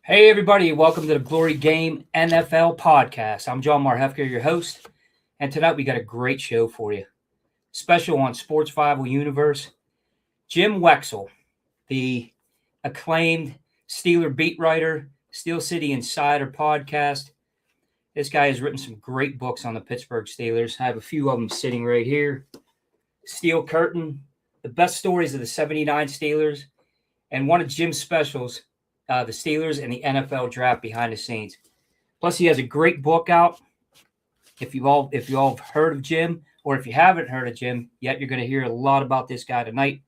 Hey, everybody, welcome to the Glory Game NFL podcast. I'm John Marhefker, your host, and tonight we got a great show for you. Special on Sports Bible Universe. Jim Wexel, the acclaimed Steeler beat writer, Steel City Insider podcast. This guy has written some great books on the Pittsburgh Steelers. I have a few of them sitting right here. Steel Curtain, the best stories of the 79 Steelers, and one of Jim's specials, the Steelers and the NFL draft behind the scenes. Plus, he has a great book out. If you all have heard of Jim, or if you haven't heard of Jim yet, you're going to hear a lot about this guy tonight.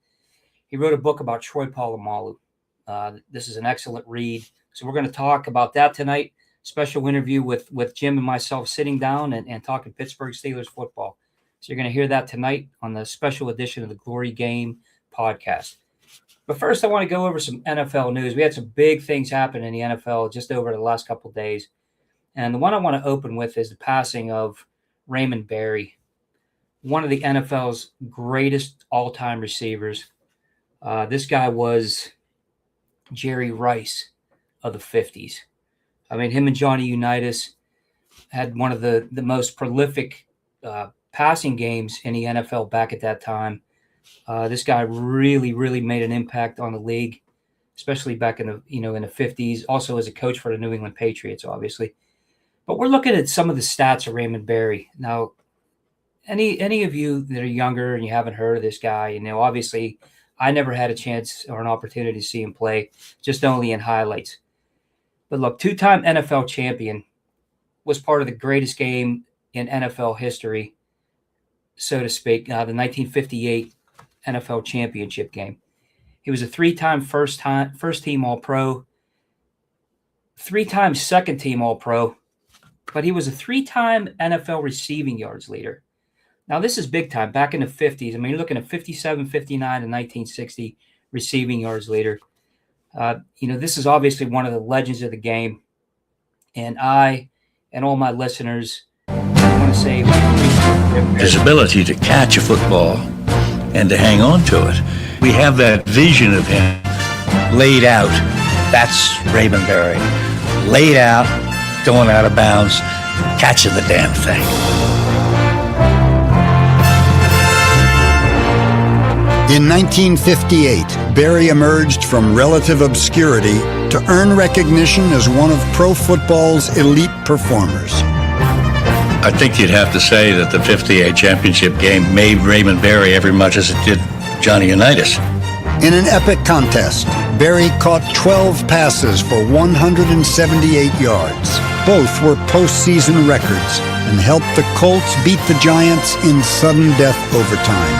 He wrote a book about Troy Polamalu. This is an excellent read. So we're going to talk about that tonight. Special interview with Jim and myself sitting down and talking Pittsburgh Steelers football. So you're going to hear that tonight on the special edition of the Glory Game podcast. But first, I want to go over some NFL news. We had some big things happen in the NFL just over the last couple of days. And the one I want to open with is the passing of Raymond Berry, one of the NFL's greatest all-time receivers. This guy was Jerry Rice of the 50s. I mean, him and Johnny Unitas had one of the most prolific passing games in the NFL back at that time. This guy really, really made an impact on the league, especially back in the in the 50s. Also as a coach for the New England Patriots, obviously. But we're looking at some of the stats of Raymond Berry. Now, any of you that are younger and you haven't heard of this guy, obviously I never had a chance or an opportunity to see him play, just only in highlights. But look, two-time NFL champion, was part of the greatest game in NFL history, so to speak, the 1958 NFL championship game. He was a three-time first-team All-Pro, three-time second-team All-Pro, but he was a three-time NFL receiving yards leader. Now, this is big time. Back in the 50s, I mean, you're looking at 57, 59, and 1960 receiving yards leader. This is obviously one of the legends of the game, and I and all my listeners want to say his ability to catch a football and to hang on to it. We have that vision of him laid out. That's Raymond Berry. Laid out, going out of bounds, catching the damn thing. In 1958, Berry emerged from relative obscurity to earn recognition as one of pro football's elite performers. I think you'd have to say that the 58 championship game made Raymond Berry every much as it did Johnny Unitas. In an epic contest, Berry caught 12 passes for 178 yards. Both were postseason records and helped the Colts beat the Giants in sudden death overtime.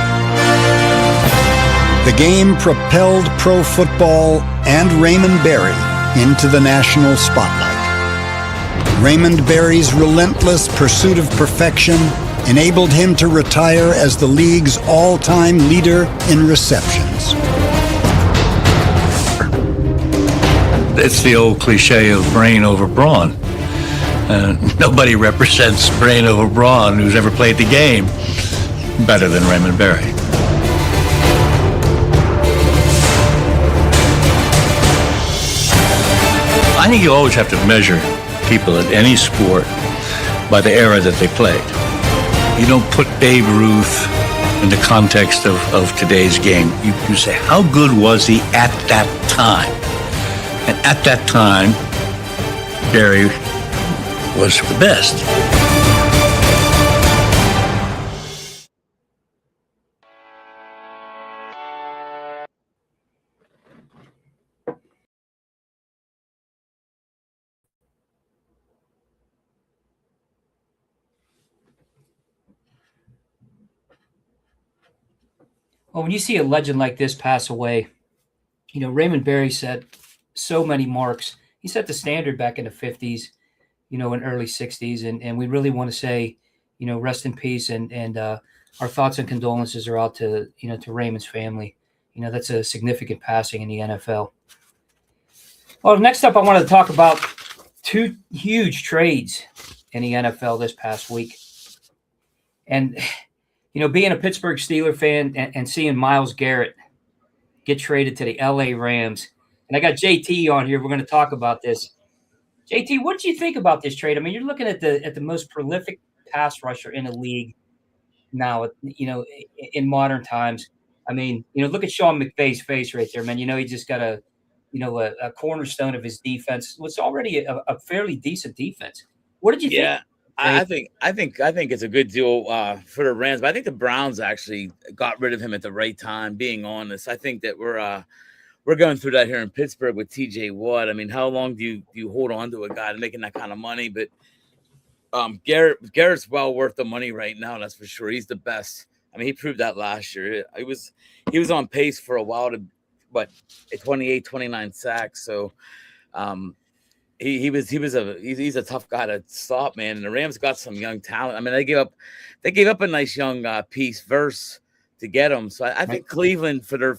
The game propelled pro football and Raymond Berry into the national spotlight. Raymond Berry's relentless pursuit of perfection enabled him to retire as the league's all-time leader in receptions. It's the old cliche of brain over brawn. Nobody represents brain over brawn who's ever played the game better than Raymond Berry. I think you always have to measure people in any sport by the era that they played. You don't put Babe Ruth in the context of today's game. You say, how good was he at that time? And at that time, Berry was the best. Well, when you see a legend like this pass away, Raymond Berry set so many marks. He set the standard back in the 50s, and early 60s. And we really want to say, rest in peace. And our thoughts and condolences are out to Raymond's family. That's a significant passing in the NFL. Well, next up, I wanted to talk about two huge trades in the NFL this past week. And being a Pittsburgh Steelers fan and seeing Myles Garrett get traded to the LA Rams, And I got JT on here. We're going to talk about this. JT, what did you think about this trade? I mean, you're looking at the most prolific pass rusher in the league now, in modern times. I mean, look at Sean McVay's face right there, man. He just got a cornerstone of his defense. What's already a fairly decent defense. What did you think? Yeah, I think it's a good deal for the Rams, but I think the Browns actually got rid of him at the right time. Being honest, I think that we're going through that here in Pittsburgh with T.J. Watt. I mean, how long do you hold on to a guy making that kind of money? But Garrett's well worth the money right now. That's for sure. He's the best. I mean, he proved that last year. He was on pace for a while to 28, 29 sacks. So he's a tough guy to stop, man. And the Rams got some young talent. I mean, they gave up a nice young piece verse to get him. So I think Cleveland for their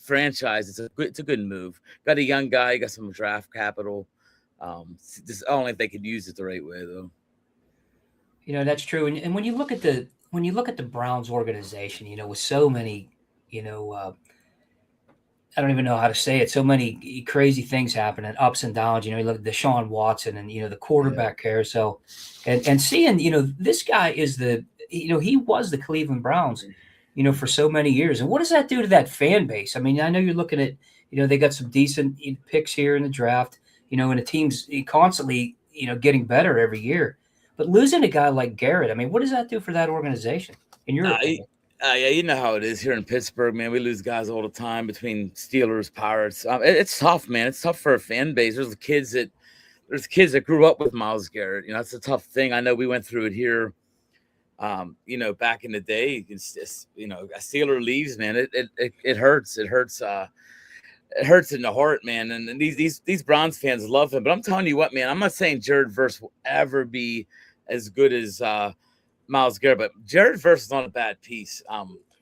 franchise, it's a good move. Got a young guy, got some draft capital. Just I don't think they could use it the right way though. That's true. And when you look at the Browns organization, with so many, I don't even know how to say it. So many crazy things happening, ups and downs. You look at Deshaun Watson and the quarterback carousel, and seeing this guy is he was the Cleveland Browns, for so many years. And what does that do to that fan base? I mean, I know you're looking at they got some decent picks here in the draft, and the team's constantly getting better every year. But losing a guy like Garrett, I mean, what does that do for that organization? In your opinion? Yeah, you know how it is here in Pittsburgh, man. We lose guys all the time between Steelers, Pirates. It's tough, man. It's tough for a fan base. There's kids that grew up with Myles Garrett. That's a tough thing. I know we went through it here. Back in the day, a Steeler leaves, man. It hurts. It hurts. It hurts in the heart, man. And these Browns fans love him. But I'm telling you what, man. I'm not saying Jared Verse will ever be as good as Myles Garrett, but Jared Verse is not a bad piece.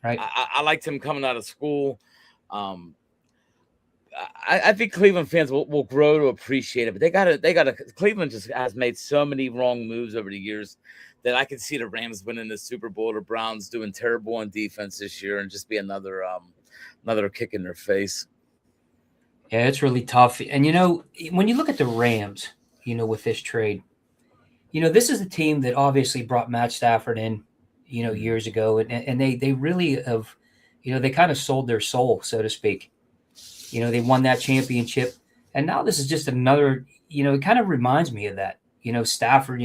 Right. I liked him coming out of school. I think Cleveland fans will grow to appreciate it, but they gotta. Cleveland just has made so many wrong moves over the years that I could see the Rams winning the Super Bowl, the Browns doing terrible on defense this year, and just be another kick in their face. Yeah, it's really tough. And when you look at the Rams, with this trade. This is a team that obviously brought Matt Stafford in, years ago, and they really have, they kind of sold their soul, so to speak. They won that championship, and now this is just another. It kind of reminds me of that. Stafford.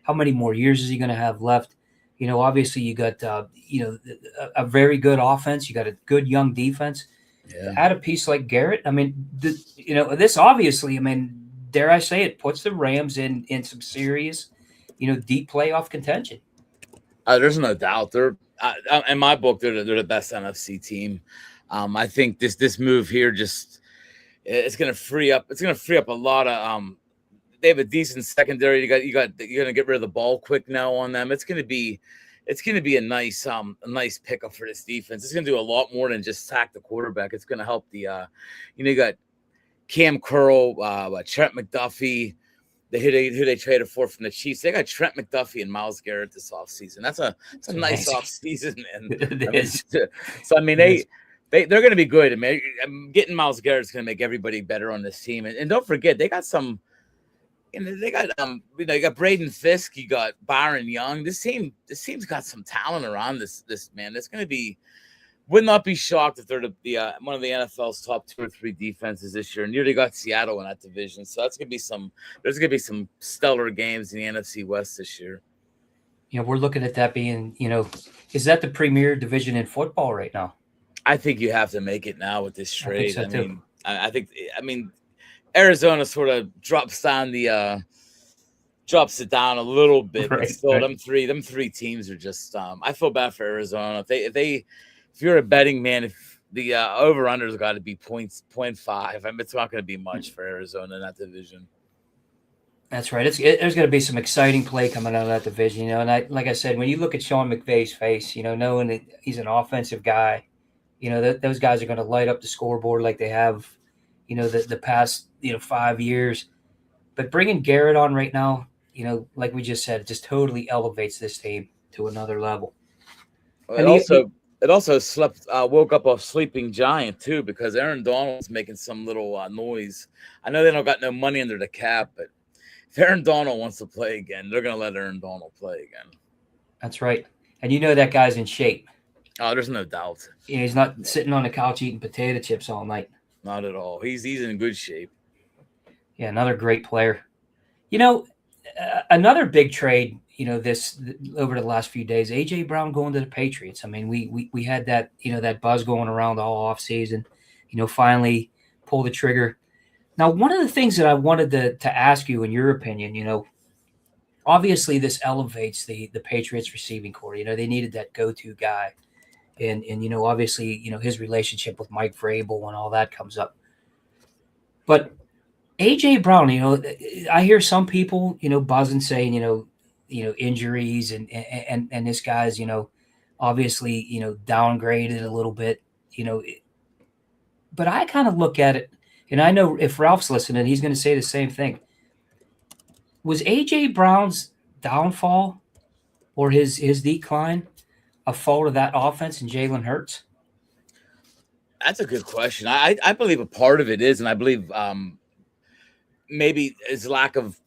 How many more years is he going to have left? Obviously you got a very good offense. You got a good young defense. Yeah. Add a piece like Garrett. I mean, this obviously. I mean, dare I say it, puts the Rams in some serious, deep playoff contention. There's no doubt. They're in my book, they're the best NFC team. I think this move here it's going to free up. It's going to free up a lot of. They have a decent secondary. You're going to get rid of the ball quick now on them. It's going to be a nice pickup for this defense. It's going to do a lot more than just sack the quarterback. It's going to help the. You got Cam Curl, Trent McDuffie, who they traded for from the Chiefs. They got Trent McDuffie and Myles Garrett this offseason. That's a nice offseason, man. So I mean, they're going to be good. I mean, getting Myles Garrett is going to make everybody better on this team. And don't forget, they got some. They got Braden Fisk. You got Byron Young. This team's got some talent around this man. It's going to be. Would not be shocked if they're one of the NFL's top 2 or 3 defenses this year. Nearly got Seattle in that division, so there's gonna be some stellar games in the NFC West this year. We're looking at that being, is that the premier division in football right now? I think you have to make it now with this trade. I think I mean, Arizona sort of drops it down a little bit, but still, them three teams are just. I feel bad for Arizona if you're a betting man, if the over-under's got to be 0.5, I mean, it's not going to be much for Arizona in that division. That's right. There's going to be some exciting play coming out of that division, And like I said, when you look at Sean McVay's face, knowing that he's an offensive guy, those guys are going to light up the scoreboard like they have, the past 5 years. But bringing Garrett on right now, like we just said, it just totally elevates this team to another level. And It also woke up a sleeping giant too, because Aaron Donald's making some little noise. I know they don't got no money under the cap, but if Aaron Donald wants to play again, they're gonna let Aaron Donald play again. That's right. And you know that guy's in shape. Oh, there's no doubt. He's not sitting on the couch eating potato chips all night. Not at all. He's in good shape. Yeah, another great player. You know, another big trade. This over the last few days, AJ Brown going to the Patriots. I mean, we had that that buzz going around all off season. Finally pull the trigger. Now, one of the things that I wanted to ask you, in your opinion, obviously this elevates the Patriots receiving core. They needed that go-to guy, and obviously his relationship with Mike Vrabel and all that comes up. But AJ Brown, I hear some people buzzing saying injuries and this guy's obviously downgraded a little bit, but I kind of look at it, and I know if Ralph's listening, he's going to say the same thing. Was AJ Brown's downfall or his decline a fault of that offense and Jalen Hurts? That's a good question. I believe a part of it is, and I believe maybe his lack of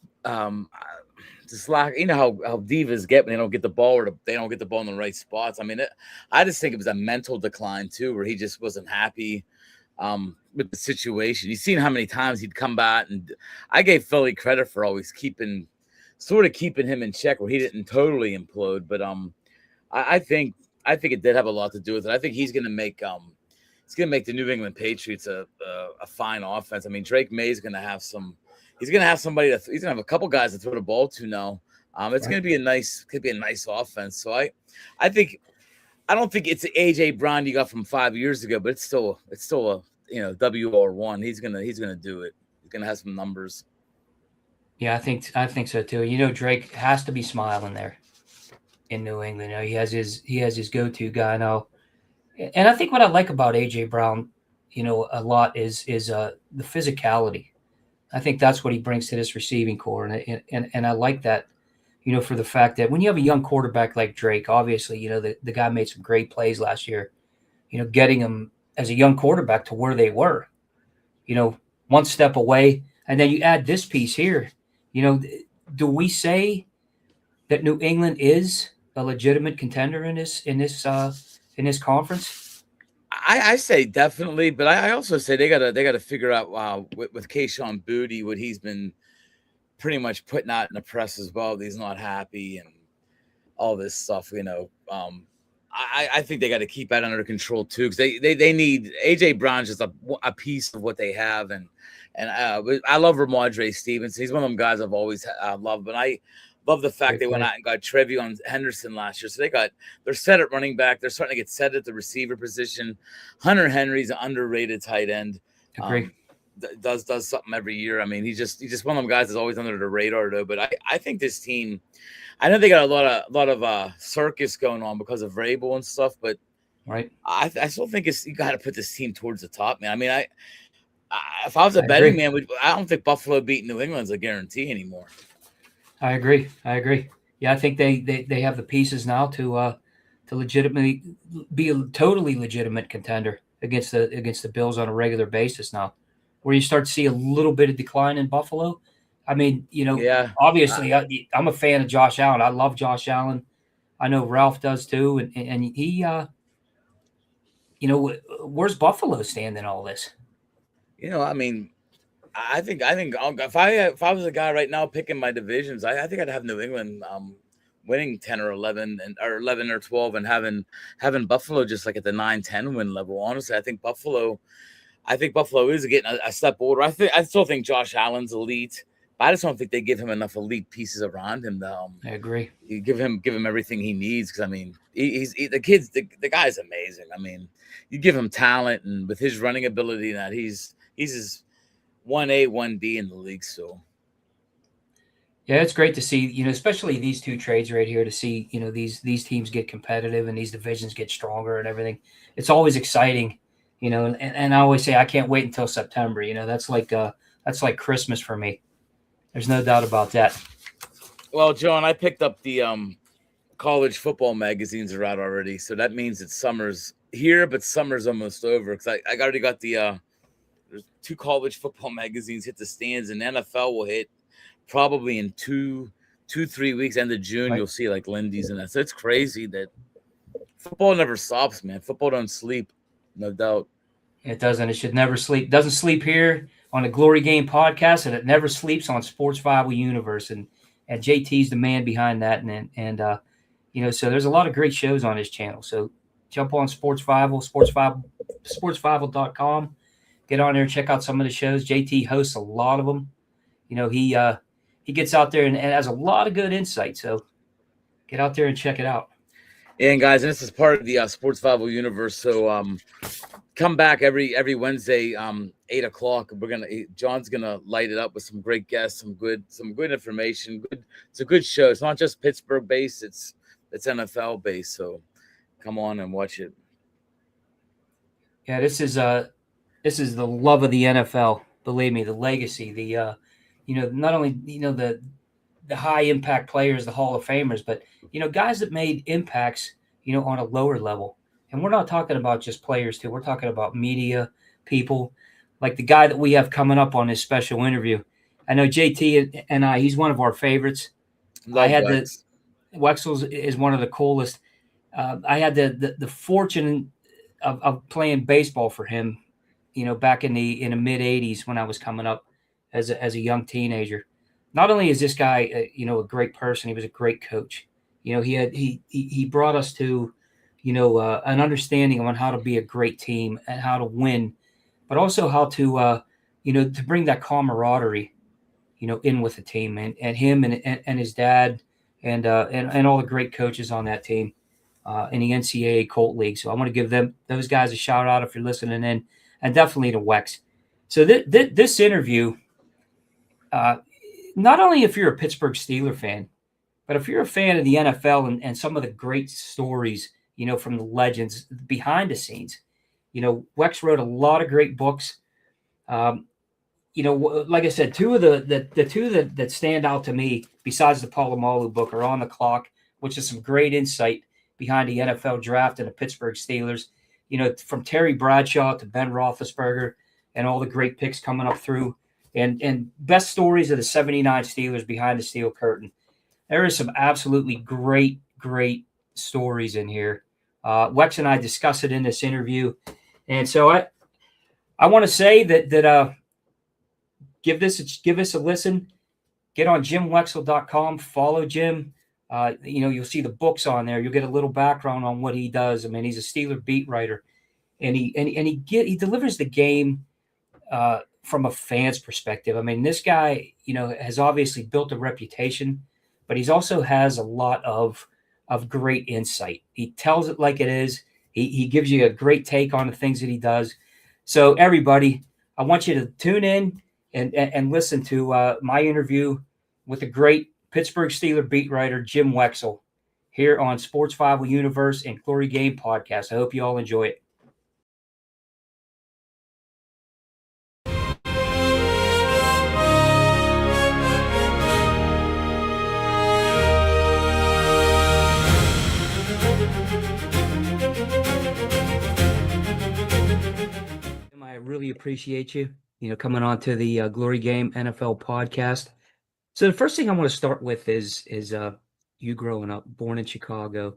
just lack. You know how divas get when they don't get the ball, or they don't get the ball in the right spots. I mean, I just think it was a mental decline too, where he just wasn't happy with the situation. You've seen how many times he'd come back, and I gave Philly credit for always keeping him in check, where he didn't totally implode. But I think it did have a lot to do with it. I think he's going to make the New England Patriots a fine offense. I mean, Drake May's going to have he's going to have somebody he's going to have a couple guys to throw the ball to now. It's going to be a nice offense. So I don't think it's AJ Brown you got from 5 years ago, but it's still a WR1. He's gonna do it. He's gonna have some numbers. Yeah, I think so too. Drake has to be smiling there in New England. He has his go-to guy now, and I think what I like about AJ Brown, a lot is the physicality. I think that's what he brings to this receiving core, and I like that. For the fact that when you have a young quarterback like Drake, obviously, the guy made some great plays last year, getting him as a young quarterback to where they were, one step away. And then you add this piece here, do we say that New England is a legitimate contender in this conference? I say definitely, but I also say they gotta figure out with Kayshon Boutte what he's been pretty much putting out in the press as well. He's not happy and all this stuff, I think they got to keep that under control too, because they need AJ Brown's just a piece of what they have, and I love Ramondre Stevenson. He's one of them guys I've always loved, but I love the fact they went out and got Trevion Henderson last year, so they're set at running back. They're starting to get set at the receiver position. Hunter Henry's an underrated tight end. Agree. Does something every year. I mean, he's just one of them guys that's always under the radar though. But I think this team, I know they got a lot of circus going on because of Vrabel and stuff, but right, I still think you got to put this team towards the top, man. I mean, if I was a betting man, I don't think Buffalo beating New England's a guarantee anymore. I agree. Yeah, I think they have the pieces now to legitimately be a totally legitimate contender against the Bills on a regular basis now. Where you start to see a little bit of decline in Buffalo. I mean, obviously I'm a fan of Josh Allen. I love Josh Allen. I know Ralph does too. And he, where's Buffalo stand in all this? I mean, I think if I was a guy right now picking my divisions, I think I'd have New England winning 10 or 11 or 11 or 12 and having Buffalo just like at the 9-10 win level. Honestly, I think Buffalo is getting a step older. I still think Josh Allen's elite, but I just don't think they give him enough elite pieces around him. I agree. You give him everything he needs, because I mean, the guy's amazing. I mean, you give him talent, and with his running ability, that he's his 1A, 1B in the league. So yeah, it's great to see, especially these two trades right here, to see, these teams get competitive and these divisions get stronger and everything. It's always exciting. And I always say I can't wait until September. That's like Christmas for me. There's no doubt about that. Well, John, I picked up the college football magazines are out already. So that means it's summer's here, but summer's almost over. Because I already got the there's 2 college football magazines hit the stands, and NFL will hit probably in 3 weeks. End of June, Right. you'll see like Lindy's and that. So it's crazy that football never stops, man. Football don't sleep, no doubt. It doesn't. It should never sleep. Doesn't sleep here on the Glory Game podcast, and it never sleeps on Sports 5 Universe. And JT's the man behind that. So there's a lot of great shows on his channel. So jump on Sports 5, sports5.com. Get on there and check out some of the shows. JT hosts a lot of them. He gets out there and has a lot of good insight. So get out there and check it out. And guys, this is part of the Sports 5 Universe. So come back every Wednesday, 8:00. John's gonna light it up with some great guests, some good information. It's a good show. It's not just Pittsburgh based. It's NFL based. So come on and watch it. Yeah, this is the love of the NFL. Believe me, the legacy, not only the high impact players, the Hall of Famers, but guys that made impacts on a lower level. And we're not talking about just players too. We're talking about media people, like the guy that we have coming up on this special interview. I know JT and he's one of our favorites. Wexel is one of the coolest. I had the fortune of playing baseball for him, back in the mid '80s when I was coming up as a young teenager. Not only is this guy, a great person, he was a great coach. He brought us to, an understanding on how to be a great team and how to win, but also how to, to bring that camaraderie, in with the team, and him and his dad and all the great coaches on that team in the NCAA Colt League. So I want to give those guys a shout out if you're listening in, and definitely to Wex. So this interview, not only if you're a Pittsburgh Steelers fan, but if you're a fan of the NFL and some of the great stories, from the legends behind the scenes, Wex wrote a lot of great books. Like I said, two of the two that stand out to me, besides the Polamalu book, are On the Clock, which is some great insight behind the NFL draft and the Pittsburgh Steelers. From Terry Bradshaw to Ben Roethlisberger and all the great picks coming up through, and best stories of the '79 Steelers behind the steel curtain. There is some absolutely great stories in here. Wex and I discuss it in this interview, and so I want to say that give us a listen. Get on JimWexel.com. Follow Jim. You'll see the books on there. You'll get a little background on what he does. I mean, he's a Steeler beat writer, and he delivers the game from a fan's perspective. I mean, this guy, has obviously built a reputation, but he's also has a lot of great insight. He tells it like it is. He gives you a great take on the things that he does. So everybody, I want you to tune in and listen to my interview with the great Pittsburgh Steelers beat writer Jim Wexel here on Sports 5 Universe and Glory Game Podcast. I hope you all enjoy it. I really appreciate you, coming on to the Glory Game NFL podcast. So the first thing I want to start with is you growing up, born in Chicago.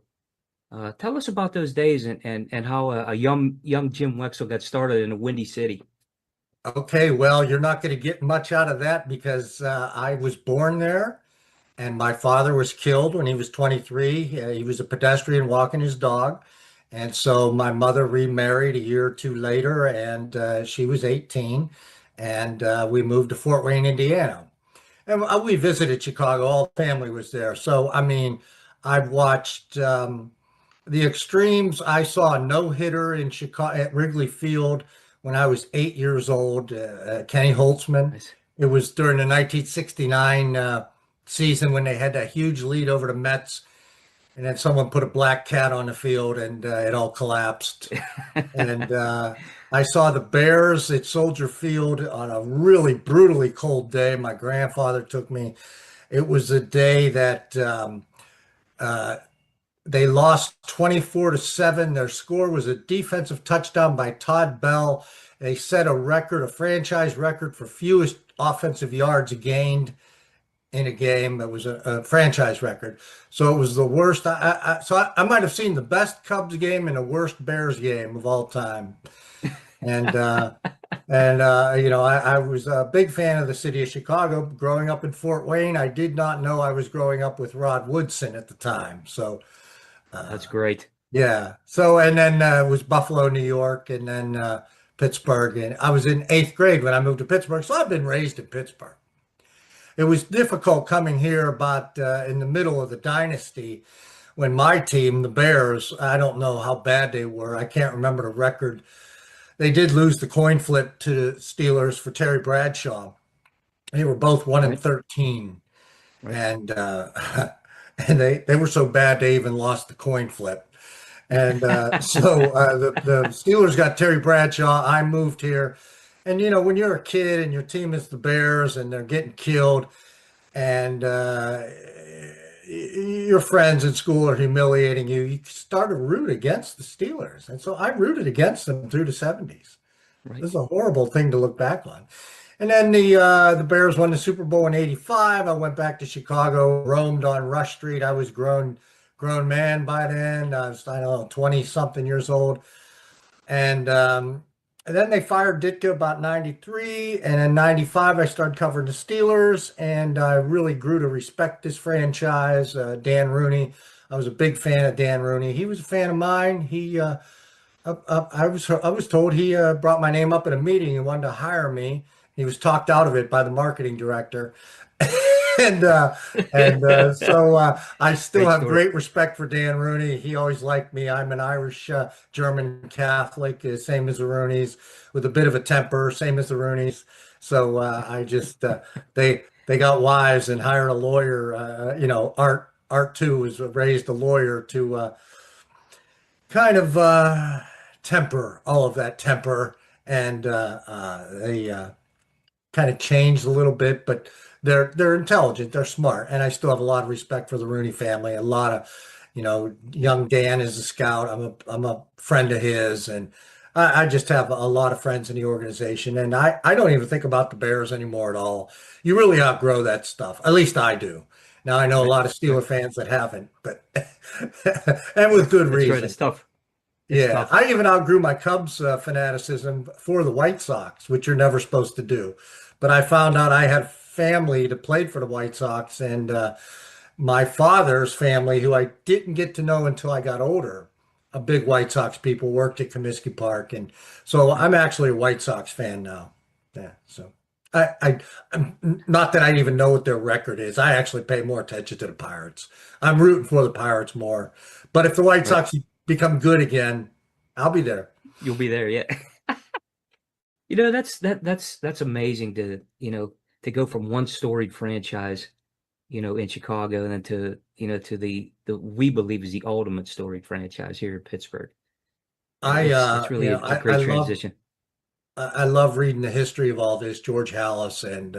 Tell us about those days and how a young Jim Wexel got started in a windy city. Okay, well, you're not going to get much out of that because I was born there, and my father was killed when he was 23. He was a pedestrian walking his dog. And so my mother remarried a year or two later, and she was 18, and we moved to Fort Wayne, Indiana. And we visited Chicago. All family was there. So, I mean, I've watched the extremes. I saw a no-hitter in Chicago at Wrigley Field when I was 8 years old, Kenny Holtzman. Nice. It was during the 1969 season when they had that huge lead over the Mets. And then someone put a black cat on the field, and it all collapsed. And I saw the Bears at Soldier Field on a really brutally cold day. My grandfather took me. It was a day that They lost 24-7. Their score was a defensive touchdown by Todd Bell. They set a record, a franchise record for fewest offensive yards gained in a game. That was a franchise record. So it was the worst. I might have seen the best Cubs game and the worst Bears game of all time. And I was a big fan of the city of Chicago. Growing up in Fort Wayne, I did not know I was growing up with Rod Woodson at the time. So That's great. yeah. So and then it was Buffalo, New York, and then Pittsburgh. And I was in 8th grade when I moved to Pittsburgh. So I've been raised in Pittsburgh. It was difficult coming here about in the middle of the dynasty when my team, the Bears, I don't know how bad they were. I can't remember the record. They did lose the coin flip to the Steelers for Terry Bradshaw. They were both 1-13, Right. and and they were so bad they even lost the coin flip. And the Steelers got Terry Bradshaw. I moved here, and when you're a kid and your team is the Bears and they're getting killed, and your friends in school are humiliating you, you start to root against the Steelers. And so I rooted against them through the 70s. Right. This is a horrible thing to look back on. And then the Bears won the Super Bowl in '85. I went back to Chicago, roamed on Rush Street. I was grown man by then. I was, I don't know, 20 something years old. And then they fired Ditka about 93. And in 95, I started covering the Steelers. And I really grew to respect this franchise. Dan Rooney. I was a big fan of Dan Rooney. He was a fan of mine. I was told he brought my name up at a meeting and wanted to hire me. He was talked out of it by the marketing director. So I still have great respect for Dan Rooney. He always liked me. I'm an Irish German Catholic, same as the Rooneys, with a bit of a temper, same as the Rooneys. So I just they got wise and hired a lawyer. Art too was raised a lawyer to kind of temper all of that temper, and they kind of changed a little bit, but they're intelligent, they're smart, and I still have a lot of respect for the Rooney family. A lot of, young Dan is a scout. I'm a friend of his, and I just have a lot of friends in the organization, and I don't even think about the Bears anymore at all. You really outgrow that stuff. At least I do. Now I know a lot of Steeler fans that haven't, but and with good That's reason. right. It's tough. It's Yeah, tough. I even outgrew my Cubs fanaticism for the White Sox, which you're never supposed to do. But I found out I had family that played for the White Sox, and my father's family, who I didn't get to know until I got older, a big White Sox people, worked at Comiskey Park, and so I'm actually a White Sox fan now. Yeah, so I'm not that I even know what their record is. I actually pay more attention to the Pirates. I'm rooting for the Pirates more. But if the White Right. Sox become good again, I'll be there. You'll be there, yeah. That's amazing to go from one storied franchise, in Chicago, and then to the we believe is the ultimate storied franchise here in Pittsburgh. It's really a great transition. I love reading the history of all this, George Hallis, and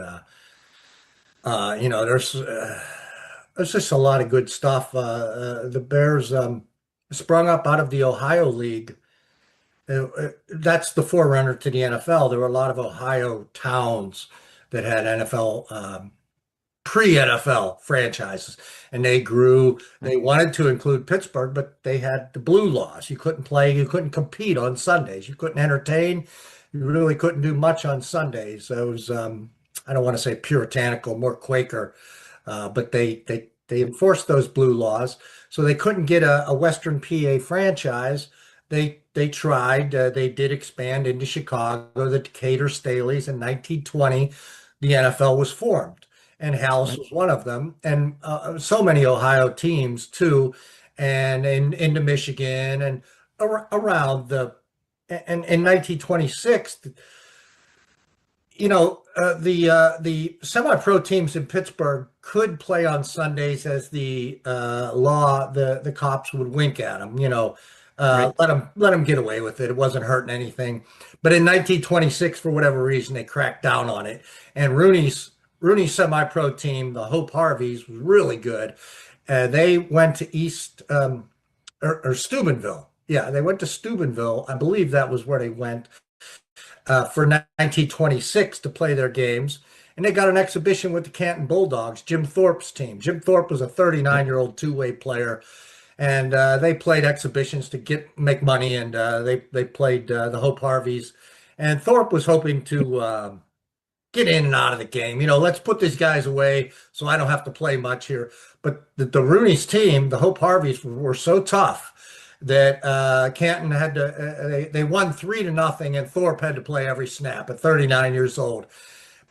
there's just a lot of good stuff. The Bears sprung up out of the Ohio League. That's the forerunner to the NFL. There were a lot of Ohio towns that had NFL, pre-NFL franchises, and they grew. They wanted to include Pittsburgh, but they had the blue laws. You couldn't play, you couldn't compete on Sundays, you couldn't entertain, you really couldn't do much on Sundays. So it was, I don't want to say puritanical, more Quaker, but they enforced those blue laws, so they couldn't get a Western PA franchise. They tried. They did expand into Chicago, the Decatur Staleys. In 1920, the NFL was formed, and Hallis was one of them, and so many Ohio teams too, and into Michigan and around and in 1926. The semi-pro teams in Pittsburgh could play on Sundays as the law, the cops would wink at them, Right. let them get away with it. It wasn't hurting anything. But in 1926, for whatever reason, they cracked down on it. And Rooney's semi-pro team, the Hope Harveys, was really good. They went to East or Steubenville. Yeah, they went to Steubenville. I believe that was where they went for 1926 to play their games. And they got an exhibition with the Canton Bulldogs, Jim Thorpe's team. Jim Thorpe was a 39-year-old two-way player, and they played exhibitions to make money, and they played the Hope Harveys. And Thorpe was hoping to get in and out of the game. Let's put these guys away so I don't have to play much here. But the Rooney's team, the Hope Harveys, were so tough that Canton had to, they won 3-0, and Thorpe had to play every snap at 39 years old.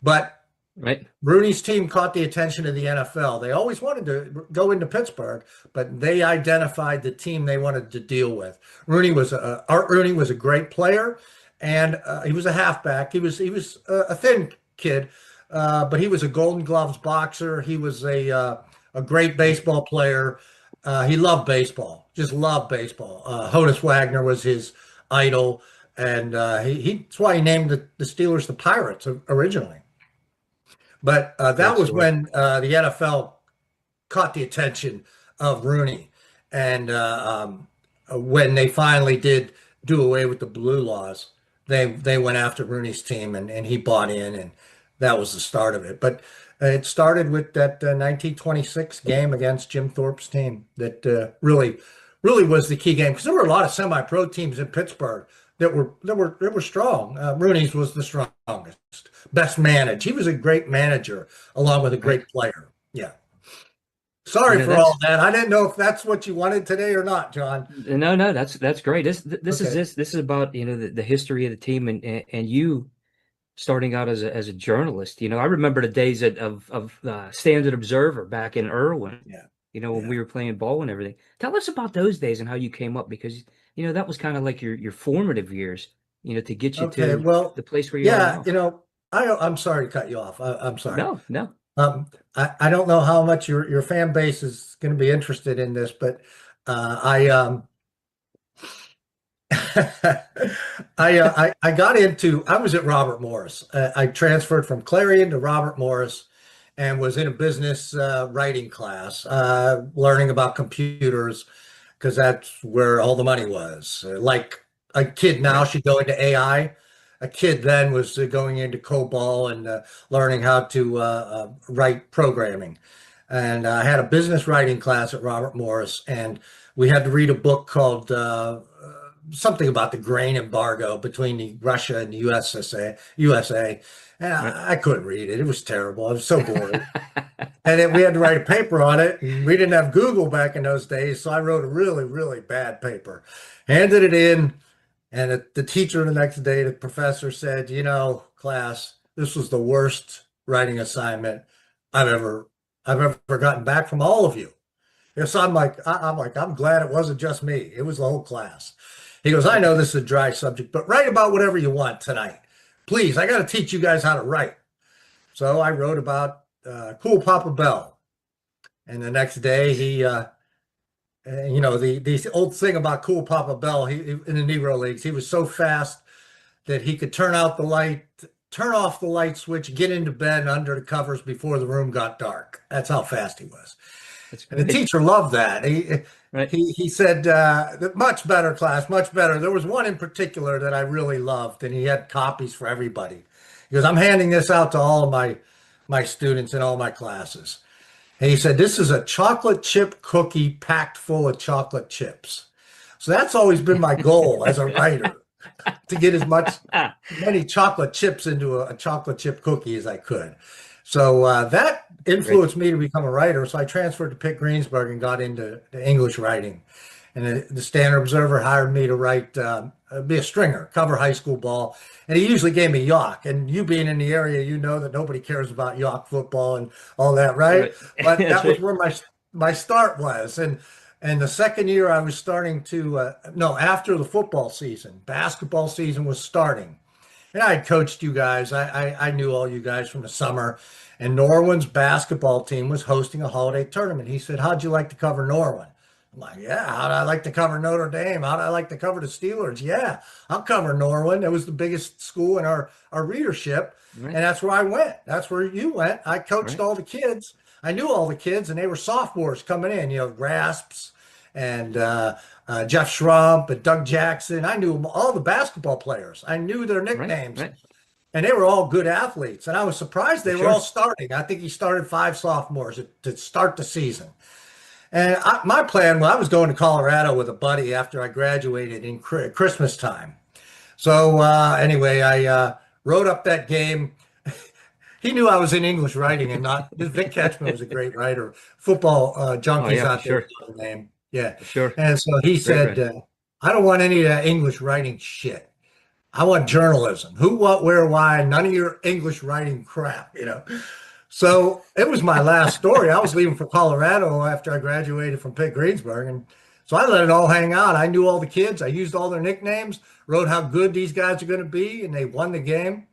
But Right. Rooney's team caught the attention of the NFL. They always wanted to go into Pittsburgh, but they identified the team they wanted to deal with. Art Rooney was a great player, and he was a halfback. He was a thin kid, but he was a Golden Gloves boxer. He was a great baseball player. He loved baseball, just loved baseball. Honus Wagner was his idol, and that's why he named the Steelers the Pirates originally. But that was when the NFL caught the attention of Rooney, and when they finally did do away with the blue laws, they went after Rooney's team, and he bought in, and that was the start of it. But it started with that 1926 game against Jim Thorpe's team that really was the key game, because there were a lot of semi-pro teams in Pittsburgh that were strong. Rooney's was the strongest, best managed. He was a great manager along with a great player. Yeah. Sorry for all that. I didn't know if that's what you wanted today or not, John. No, that's great. This Okay. is about the history of the team and you starting out as a journalist. I remember the days of Standard Observer back in Irwin. Yeah. When we were playing ball and everything. Tell us about those days and how you came up, because that was kind of like your formative years. To get you Okay, to well, the place where you are now. I'm sorry to cut you off. I'm sorry. No. I don't know how much your fan base is going to be interested in this, but I I was at Robert Morris. I transferred from Clarion to Robert Morris and was in a business writing class, learning about computers, because that's where all the money was. Like a kid now should go into AI. A kid then was going into COBOL and learning how to write programming. And I had a business writing class at Robert Morris, and we had to read a book called something about the grain embargo between Russia and the USA. And I couldn't read it. It was terrible. I was so bored. And then we had to write a paper on it. And we didn't have Google back in those days. So I wrote a really, really bad paper, handed it in. And the teacher the next day, the professor said, class, this was the worst writing assignment I've ever gotten back from all of you. So I'm glad it wasn't just me. It was the whole class. He goes, I know this is a dry subject, but write about whatever you want tonight. Please, I got to teach you guys how to write. So I wrote about Cool Papa Bell. And the next day, the old thing about Cool Papa Bell, he in the Negro Leagues, he was so fast that he could turn off the light switch, get into bed under the covers before the room got dark. That's how fast he was. And the teacher loved that. He said, much better class, much better. There was one in particular that I really loved, and he had copies for everybody. He goes, I'm handing this out to all of my students in all my classes. And he said, this is a chocolate chip cookie packed full of chocolate chips. So that's always been my goal as a writer, to get many chocolate chips into a chocolate chip cookie as I could. So that influenced me to become a writer. So I transferred to Pitt Greensburg and got into English writing. And the Standard Observer hired me to write, be a stringer, cover high school ball. And he usually gave me York. And you being in the area, you know that nobody cares about York football and all that, right? But that was where my start was. And the second year I was starting to, after the football season, basketball season was starting. And I had coached you guys. I knew all you guys from the summer. And Norwin's basketball team was hosting a holiday tournament. He said, how'd you like to cover Norwin? I'm like, yeah, how'd I like to cover Notre Dame? How'd I like to cover the Steelers? Yeah, I'll cover Norwin. It was the biggest school in our readership. Right. And that's where I went. That's where you went. I coached all the kids. I knew all the kids, and they were sophomores coming in, Rasps and Jeff Schrump and Doug Jackson. I knew all the basketball players. I knew their Right, nicknames, right. and they were all good athletes. And I was surprised For they were all sure. starting. I think he started 5 sophomores to start the season. And my plan, well, I was going to Colorado with a buddy after I graduated in Christmas time. So anyway, I wrote up that game. He knew I was in English writing and not. Vic Ketchman was a great writer. Football Oh junkies yeah, for out there sure. know the name. Yeah. For sure. And so he Great said, writer. I don't want any of that English writing shit. I want journalism. Who, what, where, why, none of your English writing crap, you know. So it was my last story. I was leaving for Colorado after I graduated from Pitt Greensburg. And so I let it all hang out. I knew all the kids. I used all their nicknames, wrote how good these guys are going to be, and they won the game.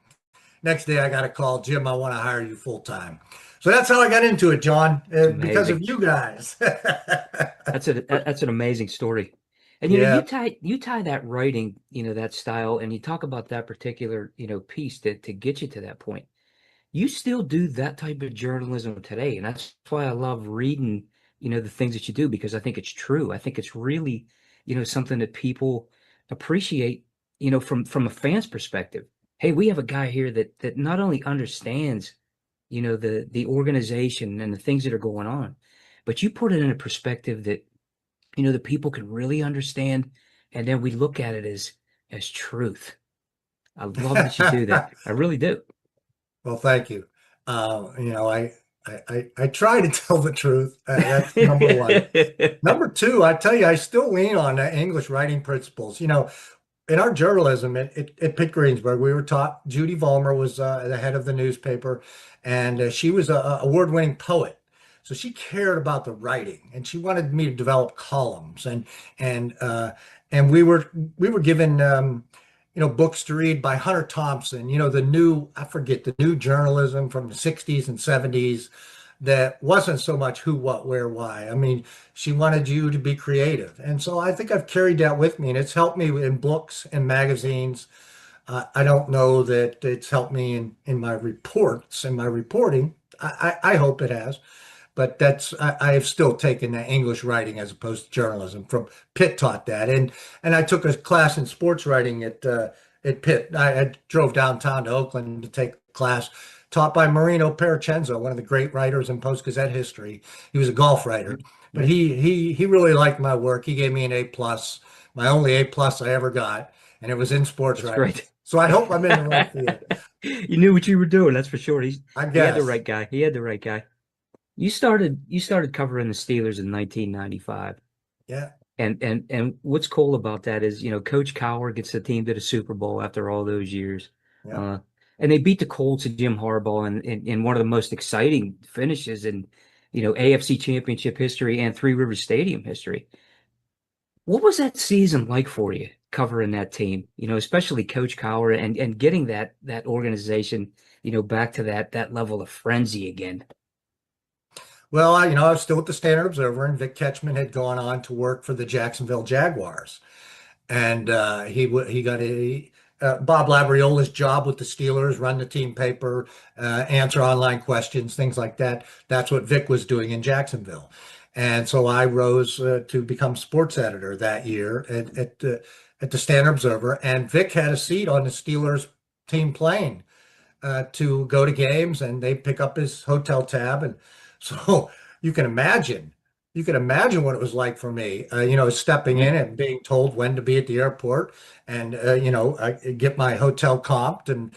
Next day, I got a call, Jim, I want to hire you full time. So that's how I got into it, John, It's because of amazing. you guys. That's an amazing story. And Yeah. you tie that writing, that style, and you talk about that particular, piece to get you to that point. You still do that type of journalism today, and that's why I love reading, the things that you do, because I think it's true. I think it's really, something that people appreciate, from a fan's perspective. Hey, we have a guy here that not only understands, the organization and the things that are going on, but you put it in a perspective that, the people can really understand, and then we look at it as truth. I love that you do that. I really do. Well, thank you. I try to tell the truth. That's number one. Number two, I tell you, I still lean on English writing principles. In our journalism at Pitt Greensburg, we were taught. Judy Vollmer was the head of the newspaper, and she was a award-winning poet. So she cared about the writing, and she wanted me to develop columns, and and we were given books to read by Hunter Thompson. I forget, the new journalism from the 60s and 70s that wasn't so much who, what, where, why. I mean, she wanted you to be creative. And so I think I've carried that with me, and it's helped me in books and magazines. I don't know that it's helped me in my reports and my reporting. I hope it has. But I have still taken that English writing as opposed to journalism. From Pitt taught that, and I took a class in sports writing at Pitt. I drove downtown to Oakland to take a class taught by Marino Pericenzo, one of the great writers in Post Gazette history. He was a golf writer, but he really liked my work. He gave me an A+, my only A+ I ever got, and it was in sports That's writing. great. So I hope I'm in the right field. You knew what you were doing, that's for sure. He I had the guess. right guy. He had the right guy. You started covering the Steelers in 1995. Yeah. And what's cool about that is, Coach Cowher gets the team to the Super Bowl after all those years. Yeah. And they beat the Colts and Jim Harbaugh in one of the most exciting finishes in, AFC Championship history and Three Rivers Stadium history. What was that season like for you, covering that team? Especially Coach Cowher and getting that organization, back to that level of frenzy again. Well, I was still at the Standard Observer, and Vic Ketchman had gone on to work for the Jacksonville Jaguars, and he got Bob Labriola's job with the Steelers, run the team paper, answer online questions, things like that. That's what Vic was doing in Jacksonville, and so I rose to become sports editor that year at the Standard Observer, and Vic had a seat on the Steelers team plane to go to games, and they pick up his hotel tab. And so you can imagine what it was like for me, stepping in and being told when to be at the airport, and I get my hotel comped, and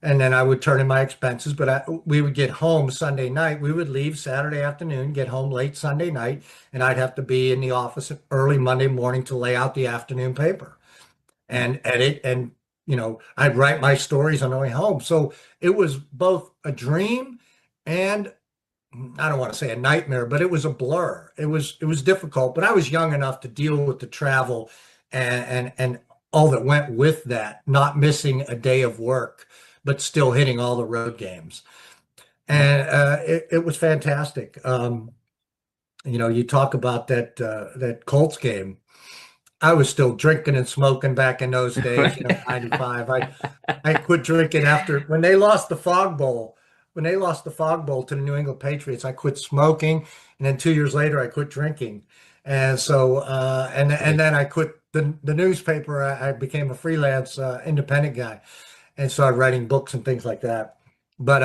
then I would turn in my expenses. But we would get home Sunday night. We would leave Saturday afternoon, get home late Sunday night, and I'd have to be in the office early Monday morning to lay out the afternoon paper and edit, and I'd write my stories on the way home. So it was both a dream and, I don't want to say a nightmare, but it was a blur. It was difficult, but I was young enough to deal with the travel and all that went with that, not missing a day of work, but still hitting all the road games. And it was fantastic. You talk about that Colts game. I was still drinking and smoking back in those days, 95. I quit drinking after when they lost the Fog Bowl. When they lost the Fog Bowl to the New England Patriots, I quit smoking, and then 2 years later, I quit drinking. And so, and then I quit the newspaper. I became a freelance independent guy and started writing books and things like that. But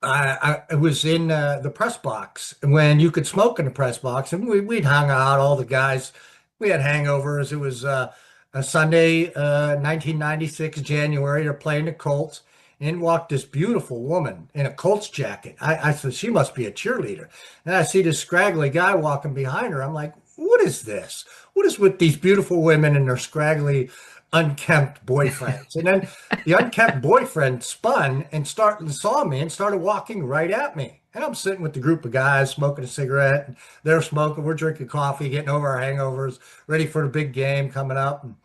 I was in the press box when you could smoke in the press box, and we'd hung out, all the guys. We had hangovers. It was a Sunday, 1996, January. They're playing the Colts. In walked this beautiful woman in a Colts jacket. I said, she must be a cheerleader. And I see this scraggly guy walking behind her. I'm like, what is this? What is with these beautiful women and their scraggly, unkempt boyfriends? And then the unkempt boyfriend spun and saw me and started walking right at me. And I'm sitting with the group of guys smoking a cigarette. And they're smoking. We're drinking coffee, getting over our hangovers, ready for the big game coming up. And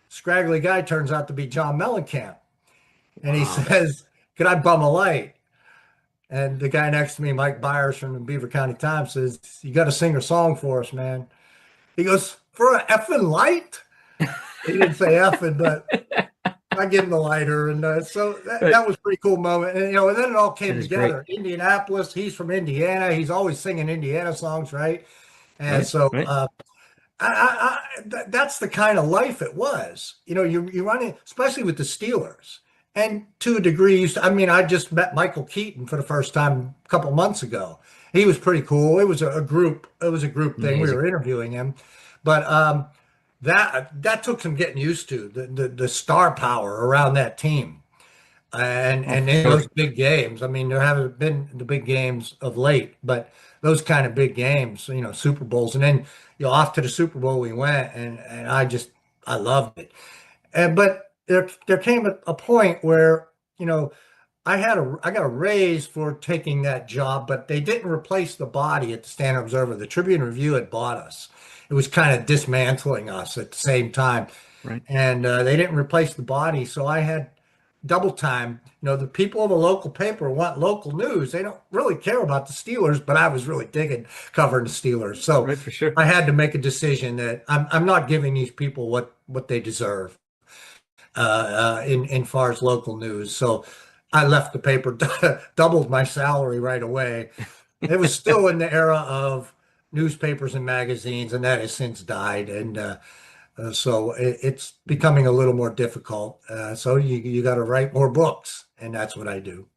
scraggly guy turns out to be John Mellencamp. And he says, "Could I bum a light?" And the guy next to me, Mike Byers from the Beaver County Times, says, "You got to sing a song for us, man." He goes, "For an effing light?" He didn't say effing, but I give him the lighter. And so that was a pretty cool moment. And, and then it all came together. Great. Indianapolis, he's from Indiana. He's always singing Indiana songs, right? And right, so right. That's the kind of life it was. You run it, especially with the Steelers. And to a degree, I just met Michael Keaton for the first time a couple months ago. He was pretty cool. It was a group. It was a group thing. Amazing. We were interviewing him, but that took some getting used to, the star power around that team, and in those big games. There haven't been the big games of late, but those kind of big games, Super Bowls, and then off to the Super Bowl we went, and I loved it, but. There came a point where, I got a raise for taking that job, but they didn't replace the body at the Standard Observer. The Tribune Review had bought us. It was kind of dismantling us at the same time. Right. And they didn't replace the body. So I had double time. The people of a local paper want local news. They don't really care about the Steelers, but I was really digging covering the Steelers. So right, for sure. I had to make a decision that I'm not giving these people what they deserve. In far as local news. So I left the paper, doubled my salary right away. It was still in the era of newspapers and magazines, and that has since died. And so it's becoming a little more difficult. So you got to write more books, and that's what I do.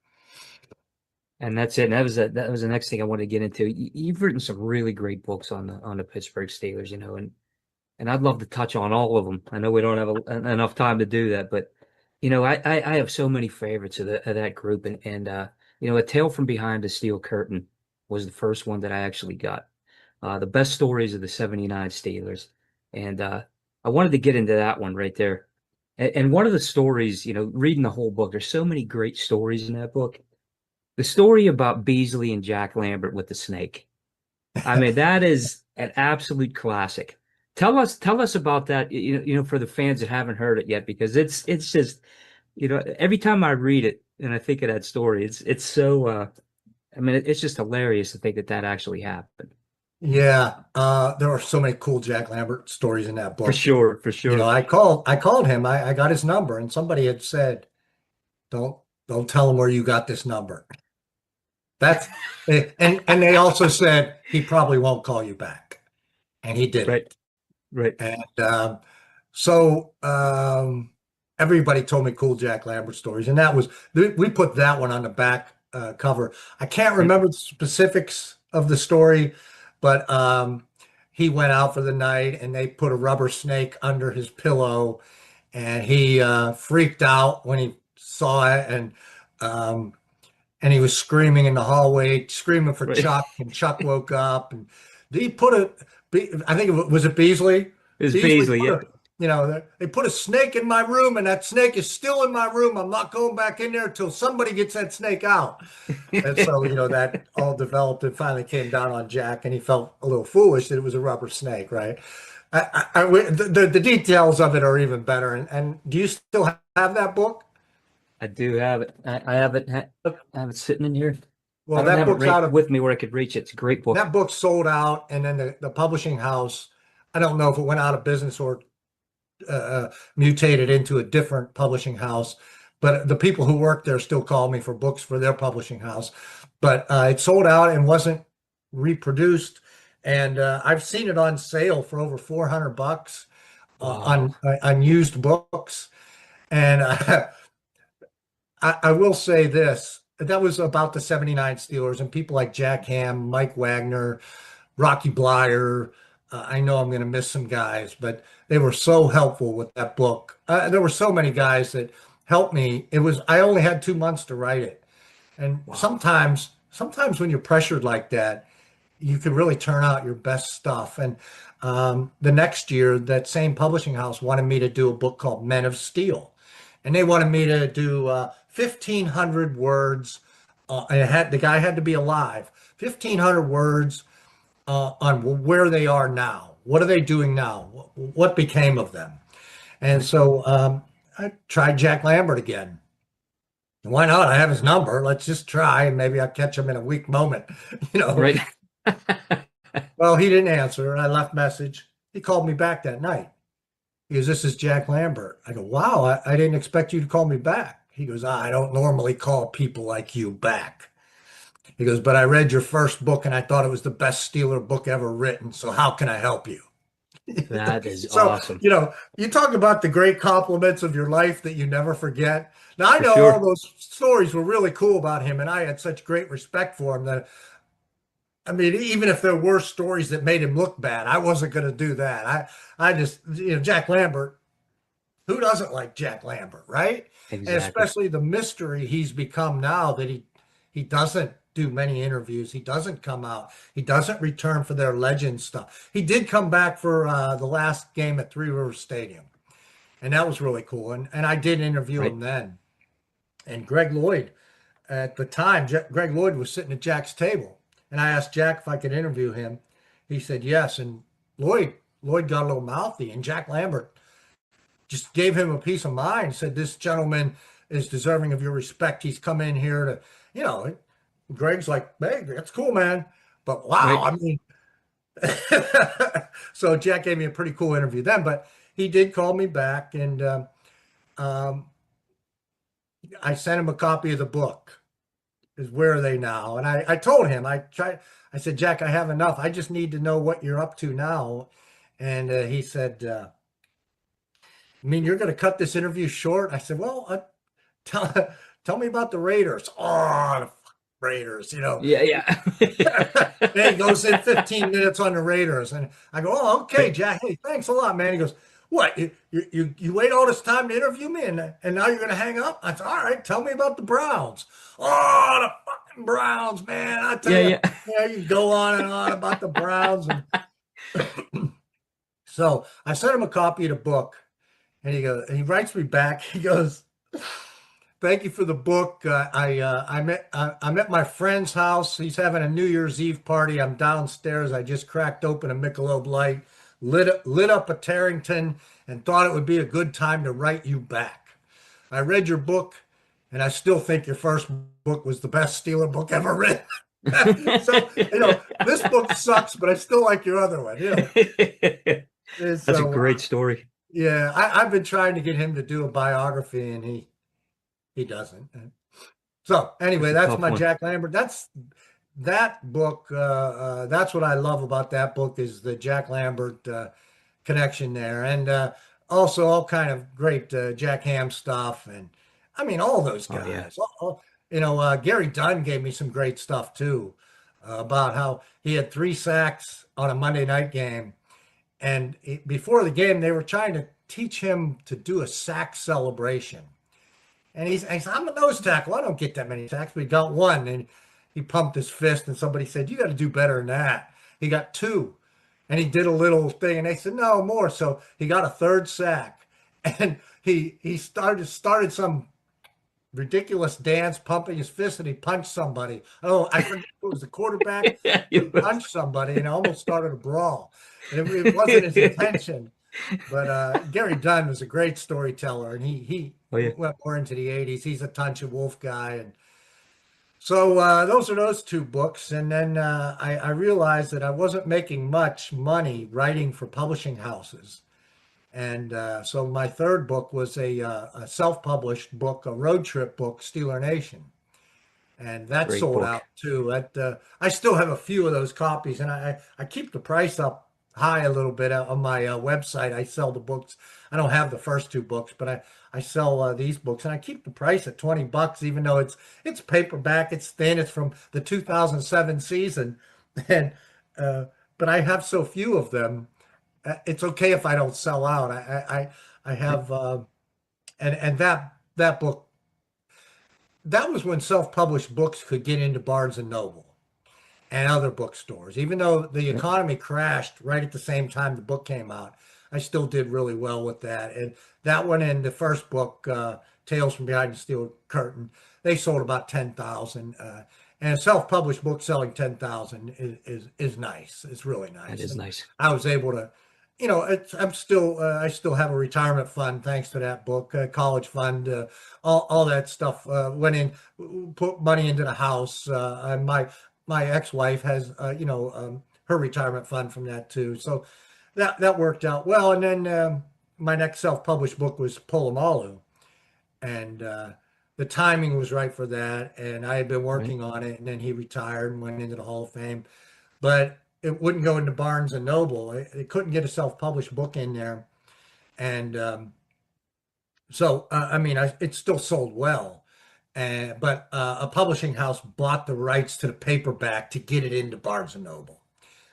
And that's it. And that was the next thing I wanted to get into. You've written some really great books on the Pittsburgh Steelers, and I'd love to touch on all of them. I know we don't have enough time to do that, but I have so many favorites of that group, and A Tale from Behind the Steel Curtain was the first one that I actually got. The best stories of the '79 Steelers, and I wanted to get into that one right there. And one of the stories, reading the whole book, there's so many great stories in that book. The story about Beasley and Jack Lambert with the snake. That is an absolute classic. Tell us about that, for the fans that haven't heard it yet, because it's just, every time I read it and I think of that story, it's so, it's just hilarious to think that actually happened. Yeah, there are so many cool Jack Lambert stories in that book. For sure. I called him. I got his number, and somebody had said, "Don't tell him where you got this number." That's and they also said he probably won't call you back, and he did. Right. And so everybody told me cool Jack Lambert stories. And we put that one on the back cover. I can't remember the specifics of the story, but he went out for the night and they put a rubber snake under his pillow. And he freaked out when he saw it. And he was screaming in the hallway, screaming for Chuck. And Chuck woke up. And he put I think was it Beasley? It was Beasley, yeah. They put a snake in my room, and that snake is still in my room. I'm not going back in there until somebody gets that snake out. And so, that all developed and finally came down on Jack, and he felt a little foolish that it was a rubber snake, right? The details of it are even better. And do you still have that book? I do have it. I have it sitting in here. Well, that book's out with me where I could reach it. It's a great book. That book sold out, and then the publishing house, I don't know if it went out of business or mutated into a different publishing house, but the people who work there still call me for books for their publishing house. But it sold out and wasn't reproduced, and I've seen it on sale for over $400 Wow. on used books. And I will say this. That was about the 79 Steelers and people like Jack Ham, Mike Wagner, Rocky Blyer. I know I'm going to miss some guys, but they were so helpful with that book. There were so many guys that helped me. I only had 2 months to write it. And Wow. sometimes when you're pressured like that, you can really turn out your best stuff. And the next year, that same publishing house wanted me to do a book called Men of Steel, and they wanted me to do 1,500 words. And the guy had to be alive. 1,500 words on where they are now. What are they doing now? What became of them? And so I tried Jack Lambert again. Why not? I have his number. Let's just try, and maybe I'll catch him in a weak moment. You know. Right. Well, he didn't answer. I left message. He called me back that night. He goes, "This is Jack Lambert." I go, "Wow, I didn't expect you to call me back." He goes, "I don't normally call people like you back." He goes, "But I read your first book and I thought it was the best Steeler book ever written. So how can I help you?" That is So, awesome. you talk about the great compliments of your life that you never forget. Now, I For know all sure. those stories were really cool about him, and I had such great respect for him that, I mean, even if there were stories that made him look bad, I wasn't going to do that. I just, Jack Lambert, who doesn't like Jack Lambert, right? And Exactly. especially the mystery he's become now that he doesn't do many interviews. He doesn't come out. He doesn't return for their legend stuff. He did come back for the last game at Three Rivers Stadium, and that was really cool. And I did interview Right. him then. And Greg Lloyd, at the time, Greg Lloyd was sitting at Jack's table, and I asked Jack if I could interview him. He said yes, and Lloyd got a little mouthy, and Jack Lambert just gave him a peace of mind. Said this gentleman is deserving of your respect. He's come in here to, you know. Greg's like, "Hey, that's cool, man." But wow, Right. I mean, so Jack gave me a pretty cool interview then. But he did call me back, and um, I sent him a copy of the book. Is Where Are They Now? And I told him, I said, "Jack, I have enough. I just need to know what you're up to now." And he said, "I mean, you're going to cut this interview short?" I said, "Well, tell tell me about the Raiders." "Oh, the Raiders, Yeah. Yeah. And he goes in 15 minutes on the Raiders. And I go, "Oh, okay, Right. Jack. Hey, thanks a lot, man." He goes, "What? You wait all this time to interview me and now you're going to hang up?" I said, "All right, tell me about the Browns." "Oh, the fucking Browns, man. I tell Yeah. you, Yeah. you go on and on about the Browns." And so I sent him a copy of the book, and he writes me back. He goes, "Thank you for the book. I'm at my friend's house. He's having a New Year's Eve party. I'm downstairs. I just cracked open a Michelob Light, lit up a Tarrington, and thought it would be a good time to write you back. I read your book, and I still think your first book was the best Steeler book ever written." So this book sucks, but I still like your other one. And That's a so great story. yeah, I've been trying to get him to do a biography, and he doesn't. So That's anyway, a that's tough my one. Jack Lambert. That book. That's what I love about that book is the Jack Lambert connection there, and also all kind of great Jack Ham stuff, and I mean all those Oh yeah. guys. Gary Dunn gave me some great stuff too about how he had 3 sacks on a Monday night game, and before the game they were trying to teach him to do a sack celebration. And he said, "I'm a nose tackle. I don't get that many sacks." But he got one, and he pumped his fist. And somebody said, "You got to do better than that." He got two, and he did a little thing. And they said, "No, more." So he got a third sack, and he started some ridiculous dance, pumping his fist, and he punched somebody. Oh, I forget if it was the quarterback, Yeah. but he punched somebody and almost started a brawl. And it wasn't his intention. But Gary Dunn was a great storyteller, and he Oh yeah. went more into the 80s. He's a Tunch and Wolf guy. And so those are those 2 books. And then I realized that I wasn't making much money writing for publishing houses. And so my third book was a self-published book, a road trip book, Steeler Nation. and that Great sold book. out too. I still have a few of those copies, and I keep the price up high a little bit on my website. I sell the books. I don't have the first two books, but I sell these books, and I keep the price at $20, even though it's paperback, it's thin, it's from the 2007 season, and but I have so few of them. It's okay if I don't sell out. I have and that book, that was when self-published books could get into Barnes and Noble and other bookstores. Even though the Yep. economy crashed right at the same time the book came out, I still did really well with that. And that one and the first book, Tales from Behind the Steel Curtain, they sold about 10,000. And a self-published book selling 10,000 is nice. It's really That nice. is And nice. I was able to, I'm still I still have a retirement fund thanks to that book, college fund, all that stuff went in, put money into the house. And my ex-wife has, her retirement fund from that too. So that worked out well. And then my next self-published book was Polomalu, and the timing was right for that. And I had been Right. working on it, and then he retired and went into the Hall of Fame, but it wouldn't go into Barnes and Noble. It couldn't get a self-published book in there, and so I mean, it still sold well. But a publishing house bought the rights to the paperback to get it into Barnes and Noble.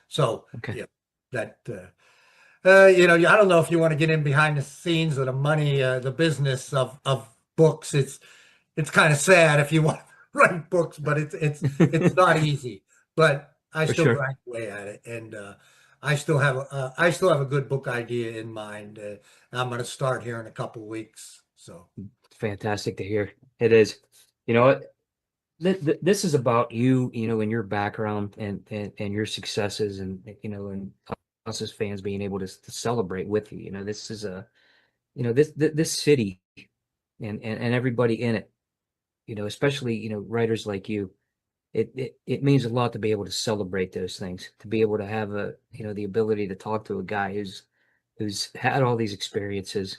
So Okay. yeah, that I don't know if you want to get in behind the scenes of the money, the business of books. It's kind of sad if you want to write books, but it's not easy. But I For still sure. grind away at it, and I still have a good book idea in mind. I'm going to start here in a couple of weeks. So Fantastic to hear. It is. You know what? This is about you, and your background and your successes, and and us as fans being able to celebrate with you. This is this city and everybody in it. Especially writers like you. It means a lot to be able to celebrate those things, to be able to have the ability to talk to a guy who's had all these experiences,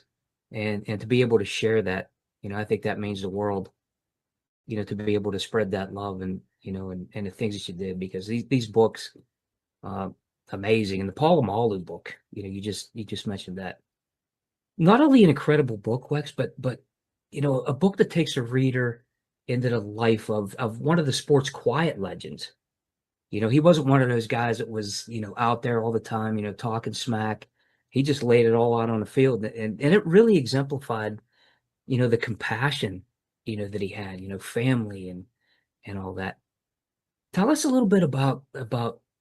and to be able to share that. I think that means the world. To be able to spread that love and the things that you did, because these books, uh, amazing. And the Paul Amalu book, you just mentioned that. Not only an incredible book, Wex, but a book that takes a reader into the life of one of the sport's quiet legends. He wasn't one of those guys that was, out there all the time, talking smack. He just laid it all out on the field, and it really exemplified, the compassion, that he had, family and all that. Tell us a little bit about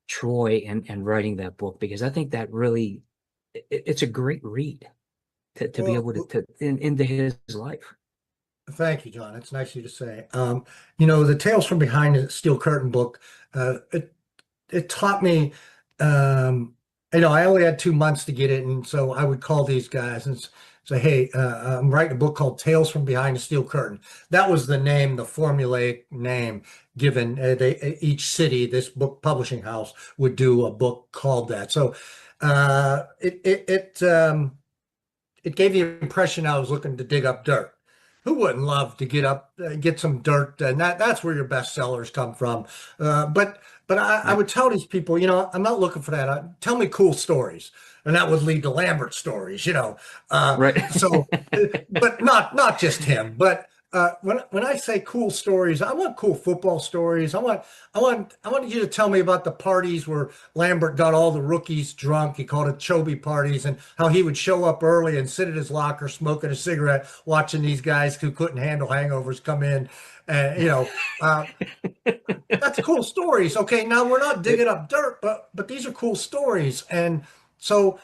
Troy and writing that book, because I think that really it's a great read to be well, able to into his life. thank you, John. It's nice of you to say. The Tales from Behind the Steel Curtain book, it taught me, I only had 2 months to get it. And so I would call these guys and say, hey, I'm writing a book called Tales from Behind the Steel Curtain. That was the name, the formulaic name given. Each city, this book publishing house would do a book called that. So it gave the impression I was looking to dig up dirt. Who wouldn't love to get some dirt? And that's where your bestsellers come from. But I Right. would tell these people, I'm not looking for that. Tell me cool stories, and that would lead to Lambert stories. Right. So, but not just him. But when I say cool stories, I want cool football stories. I want you to tell me about the parties where Lambert got all the rookies drunk. He called it Chobe parties, and how he would show up early and sit at his locker smoking a cigarette, watching these guys who couldn't handle hangovers come in. And that's cool stories. Okay, now we're not digging up dirt, but these are cool stories. And so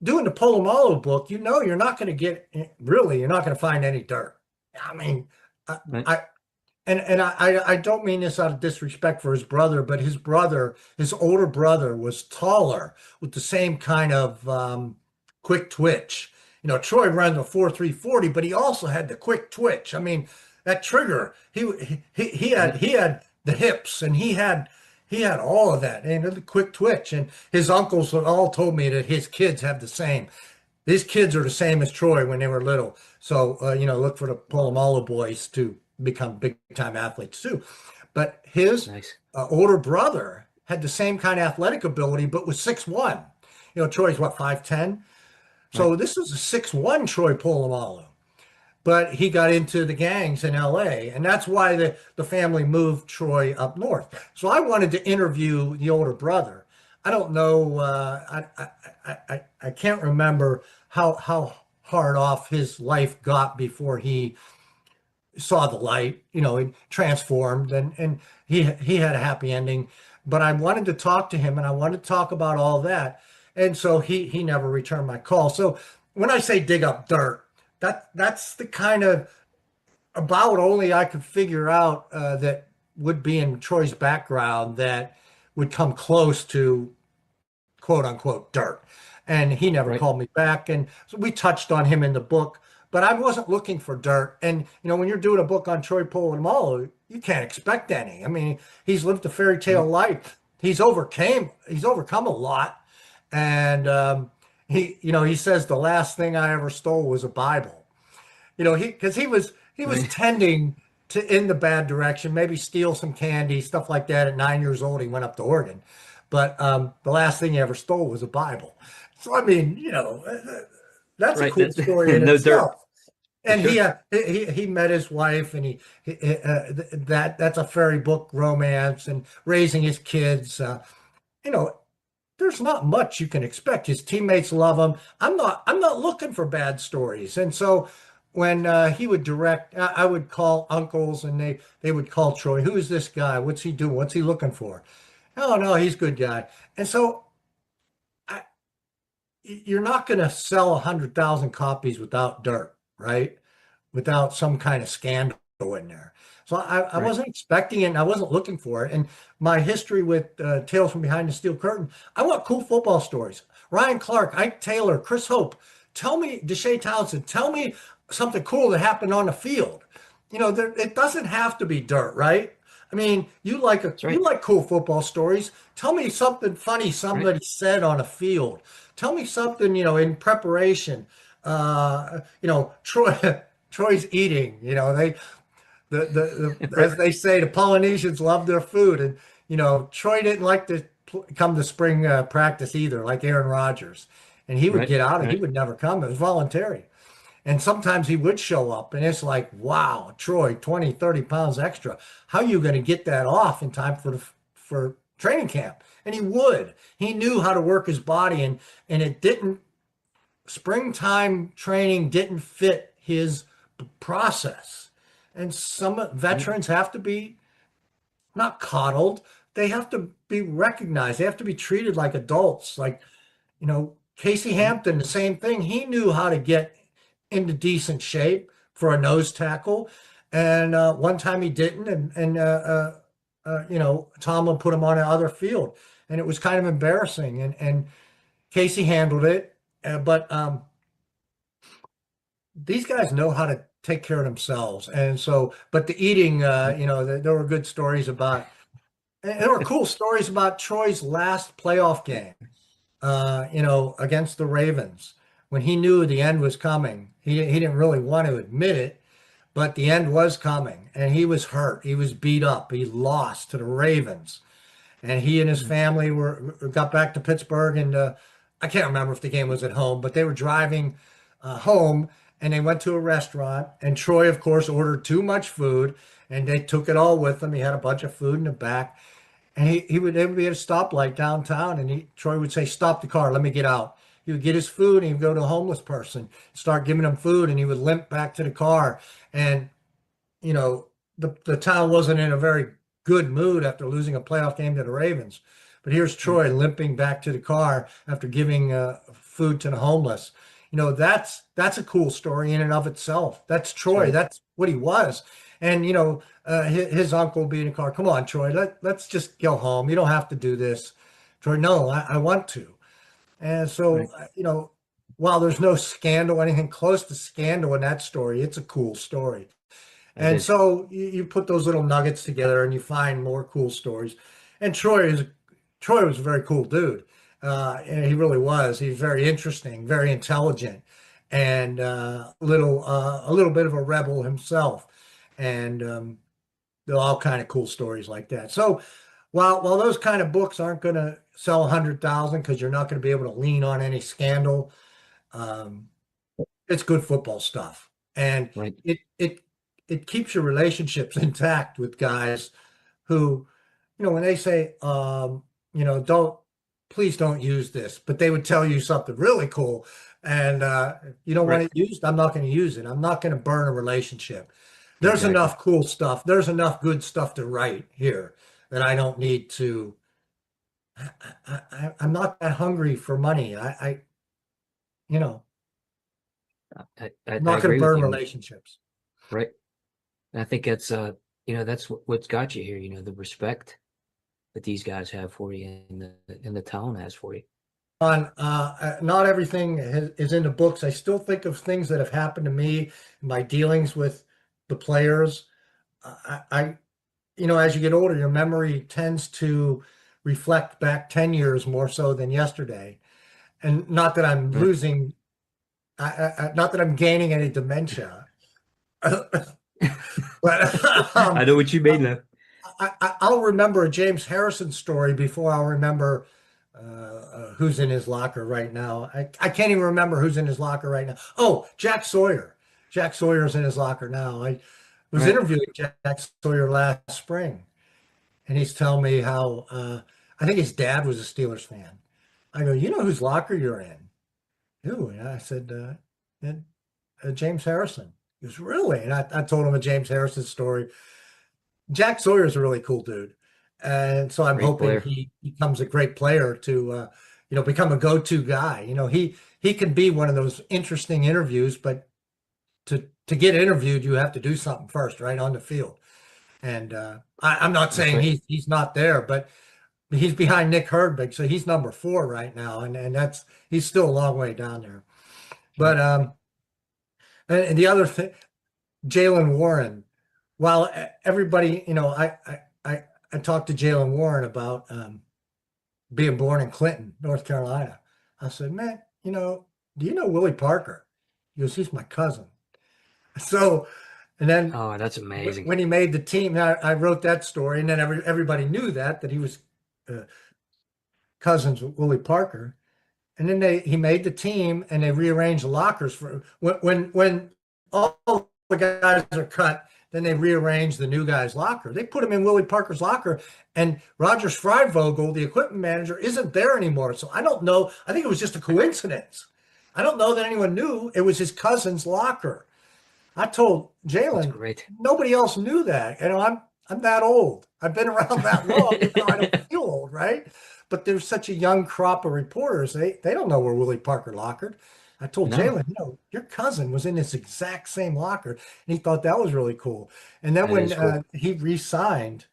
doing the Polamalu book, you're not going to you're not going to find any dirt. I mean, I, Right. I and I don't mean this out of disrespect for his brother, but his older brother was taller with the same kind of quick twitch. Troy ran the 4.340, but he also had the quick twitch. I mean, that trigger, he had the hips, and he had all of that, and the quick twitch. And his uncles all told me that his kids have the same. His kids are the same as Troy when they were little. So look for the Polamalu boys to become big time athletes too. But his Nice. older brother had the same kind of athletic ability, but was 6'1". Troy's what, 5'10"? So Right. this was a 6'1" Troy Polamalu. But he got into the gangs in LA, and that's why the family moved Troy up north. So I wanted to interview the older brother. I don't know, I can't remember how hard off his life got before he saw the light, he transformed and he had a happy ending. But I wanted to talk to him and I wanted to talk about all that. And so he never returned my call. So when I say dig up dirt, that's the kind of about only I could figure out that would be in Troy's background that would come close to quote unquote dirt. And he never Right. called me back. And so we touched on him in the book, but I wasn't looking for dirt. And, when you're doing a book on Troy Polamalu, you can't expect any. I mean, he's lived a fairy tale life. He's overcome a lot. And he says the last thing I ever stole was a Bible. Because he was Right. tending to in the bad direction, maybe steal some candy, stuff like that. At 9 years old, he went up to Oregon. But the last thing he ever stole was a Bible. So I mean, that's a Right. cool story in No dirt. itself. And Sure. he met his wife, and that's a fairy book romance, and raising his kids. You know, there's not much you can expect. His teammates love him. I'm not looking for bad stories. And so when he would direct, I would call uncles, and they would call Troy. Who is this guy? What's he doing? What's he looking for? Oh no, he's a good guy. And so you're not going to sell 100,000 copies without dirt, right? Without some kind of scandal in there. So I Right. wasn't expecting it, and I wasn't looking for it. And my history with Tales from Behind the Steel Curtain, I want cool football stories. Ryan Clark, Ike Taylor, Chris Hope. Tell me, Deshae Townsend, tell me something cool that happened on the field. It doesn't have to be dirt, right? I mean, you That's you right. like cool football stories. Tell me something funny Right. somebody said on a field. Tell me something, in preparation. Troy Troy's eating. As Right. they say, the Polynesians love their food, and Troy didn't like to come to spring practice either, like Aaron Rodgers, and he would Right. get out and he Right. would never come. It was voluntary. And sometimes he would show up, and it's like, wow, Troy, 20, 30 pounds extra. How are you going to get that off in time for training camp? And he would. He knew how to work his body, and it didn't, springtime training didn't fit his process. And some Right. veterans have to be not coddled, they have to be recognized. They have to be treated like adults. Like, Casey Right. Hampton, the same thing. He knew how to get into decent shape for a nose tackle. And one time he didn't, and Tomlin put him on another field, and it was kind of embarrassing. And Casey handled it, but these guys know how to take care of themselves. And so, but the eating, there were good stories about, and there were cool stories about Troy's last playoff game, against the Ravens when he knew the end was coming. He didn't really want to admit it, but the end was coming, and he was hurt. He was beat up. He lost to the Ravens, and he and his family got back to Pittsburgh, and I can't remember if the game was at home, but they were driving home, and they went to a restaurant, and Troy, of course, ordered too much food, and they took it all with them. He had a bunch of food in the back, and they would be at a stoplight downtown, and Troy would say, "Stop the car, let me get out." He would get his food, and he would go to a homeless person, start giving him food, and he would limp back to the car. And you know, the town wasn't in a very good mood after losing a playoff game to the Ravens. But here's Right. Troy limping back to the car after giving food to the homeless. That's a cool story in and of itself. That's That's Troy. right. That's what he was. And his uncle would be in the car. Come on, Troy. Let's just go home. You don't have to do this. Troy, no, I want to. And so Right. while there's no scandal, anything close to scandal in that story, it's a cool story. It And is. so you put those little nuggets together and you find more cool stories. And Troy was a very cool dude. And he really was. He's very interesting, very intelligent, and a little bit of a rebel himself. and they're all kind of cool stories like that. So while those kind of books aren't going to sell 100,000 because you're not going to be able to lean on any scandal, um, it's good football stuff, and Right. it keeps your relationships intact with guys who, when they say, please don't use this, but they would tell you something really cool, and you don't want Right. it used. I'm not going to use it. I'm not going to burn a relationship. There's Exactly. enough cool stuff. There's enough good stuff to write here that I don't need to. I'm not that hungry for money. You know, I I'm not going to agree with burn you. relationships. Right. And I think that's that's what's got you here. The respect that these guys have for you, and the town has for you. Not everything is in the books. I still think of things that have happened to me, my dealings with the players. As you get older, your memory tends to reflect back 10 years more so than yesterday. And not that I'm Right. losing, not that I'm gaining any dementia, but I know what you mean, though. I'll remember a James Harrison story before I'll remember who's in his locker right now. I can't even remember who's in his locker right now. Oh, Jack Sawyer. Jack Sawyer's in his locker now. I was Right. interviewing Jack Sawyer last spring, and he's telling me how I think his dad was a Steelers fan. I go, you know whose locker you're in? Who? And I said, James Harrison. He goes, really? And I told him a James Harrison story. Jack Sawyer is a really cool dude. And so I'm Great hoping player. he becomes a great player to, become a go-to guy. He can be one of those interesting interviews, but to get interviewed, you have to do something first, right, on the field. And I'm not That's saying right. he's not there, but he's behind Nick Herbig, so he's number 4 right now, and he's still a long way down there. But Right. and the other thing, Jalen Warren. While everybody, I talked to Jalen Warren about being born in Clinton, North Carolina. I said, man, do you know Willie Parker? He goes, he's my cousin. So, and then Oh, that's amazing. when he made the team, I wrote that story, and then everybody knew that he was uh, cousins with Willie Parker. And then he made the team, and they rearranged the lockers for when all the guys are cut. Then they rearrange the new guy's locker. They put him in Willie Parker's locker, and Roger Freivogel, the equipment manager, isn't there anymore. So I don't know. I think it was just a coincidence. I don't know that anyone knew it was his cousin's locker. I told That's Jalen, great. nobody else knew that. I'm that old. I've been around that long, even though I don't feel old, right? But there's such a young crop of reporters. They don't know where Willie Parker lockered. I told No, Jalen, your cousin was in this exact same locker, and he thought that was really cool. And then that when is cool. he re-signed,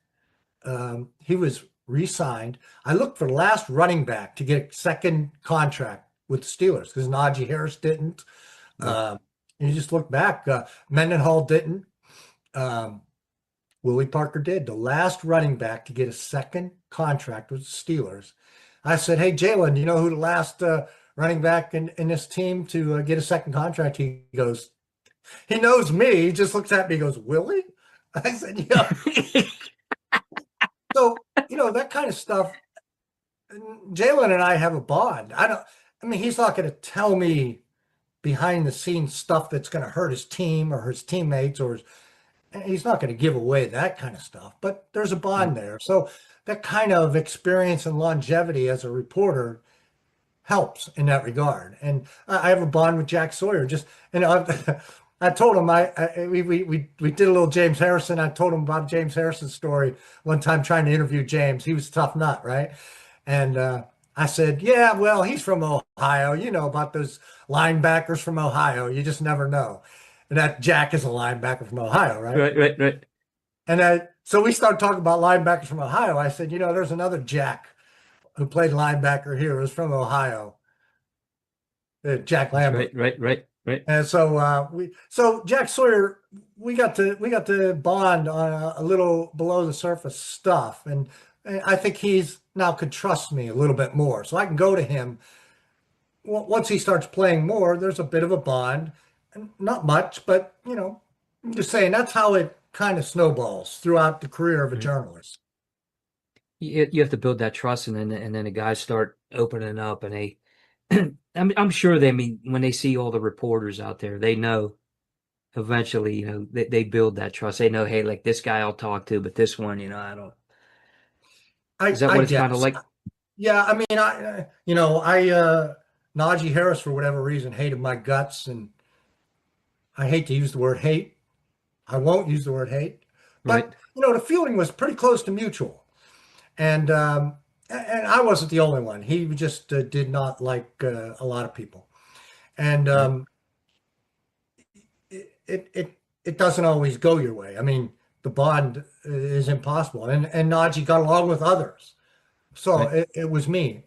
he was re-signed. I looked for the last running back to get a second contract with the Steelers because Najee Harris didn't. Right. You just look back. Mendenhall didn't. Um, Willie Parker did. The last running back to get a second contract with the Steelers. I said, hey, Jalen, you know who the last running back in this team to get a second contract? He goes, he knows me. He just looks at me and goes, Willie? I said, yeah. So, that kind of stuff. Jalen and I have a bond. He's not going to tell me behind the scenes stuff that's going to hurt his team or his teammates, or he's not going to give away that kind of stuff, but there's a bond there. So that kind of experience and longevity as a reporter helps in that regard. And I have a bond with Jack Sawyer. I told him we did a little James Harrison. I told him about James Harrison's story one time trying to interview James. He was a tough nut, right? And I said, yeah, well, he's from Ohio. You know about those linebackers from Ohio. You just never know. And that Jack is a linebacker from Ohio, right? Right. And so we started talking about linebackers from Ohio. I said, there's another Jack who played linebacker here. It was from Ohio, Jack That's Lambert. right. And so Jack Sawyer, we got to bond on a little below the surface stuff, and I think he's now could trust me a little bit more, so I can go to him. Once he starts playing more, there's a bit of a bond, and not much, but I'm just saying that's how it kind of snowballs throughout the career of a journalist. You have to build that trust, and then the guys start opening up, and they, I'm sure they, I mean, when they see all the reporters out there, they know eventually, they build that trust. They know, hey, like this guy I'll talk to, but this one, I don't. Is that I what it's kind of guess. like? Yeah, I mean, Najee Harris, for whatever reason, hated my guts, and I hate to use the word hate. I won't use the word hate, Right. but the feeling was pretty close to mutual, and I wasn't the only one. He just did not like a lot of people, and Right. it doesn't always go your way. I mean, the bond is impossible, and Najee got along with others. So Right. it was me.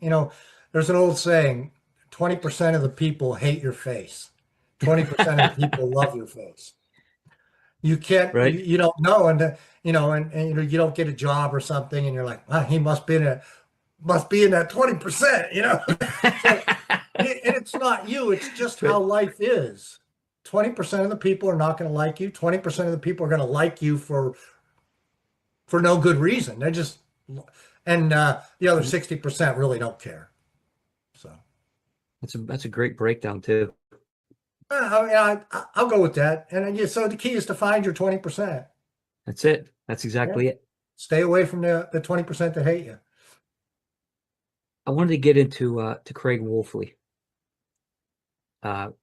There's an old saying, 20% of the people hate your face. 20% of the people love your face. You can't, Right. you don't know. And you don't get a job or something. And you're like, well, he must be in that 20%, So, and it's not you. It's just how life is. 20% of the people are not going to like you. 20% of the people are going to like you for no good reason. They're just, and the other 60% really don't care. So That's a great breakdown too. I mean, I'll go with that. And so the key is to find your 20%. That's it. That's exactly it. Stay away from the 20% that hate you. I wanted to get into to Craig Wolfley. One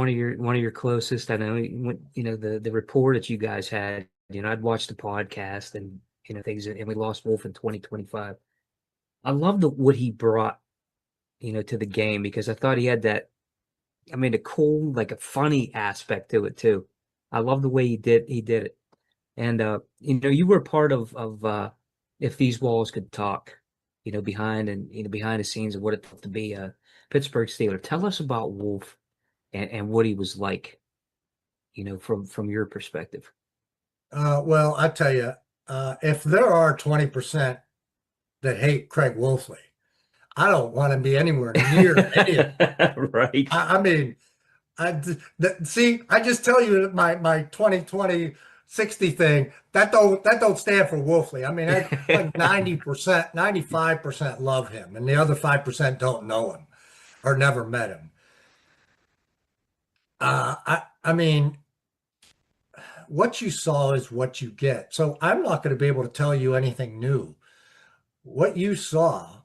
of your closest. I know the rapport that you guys had. I'd watched the podcast and things, and we lost Wolf in 2025. I loved what he brought, to the game, because I thought he had that. I mean, a cool, like a funny aspect to it too. I love the way he did it, and you were part of If These Walls Could Talk, behind the scenes of what it felt to be a Pittsburgh Steeler. Tell us about Wolf and what he was like, from your perspective. Well, I tell you, if there are 20% that hate Craig Wolfley, I don't want to be anywhere near any of them. Right. I mean, see, I just tell you that my 2020 60 thing, that don't stand for Wolfley. I mean, like 90%, 95% love him, and the other 5% don't know him or never met him. I mean, what you saw is what you get. So I'm not going to be able to tell you anything new. What you saw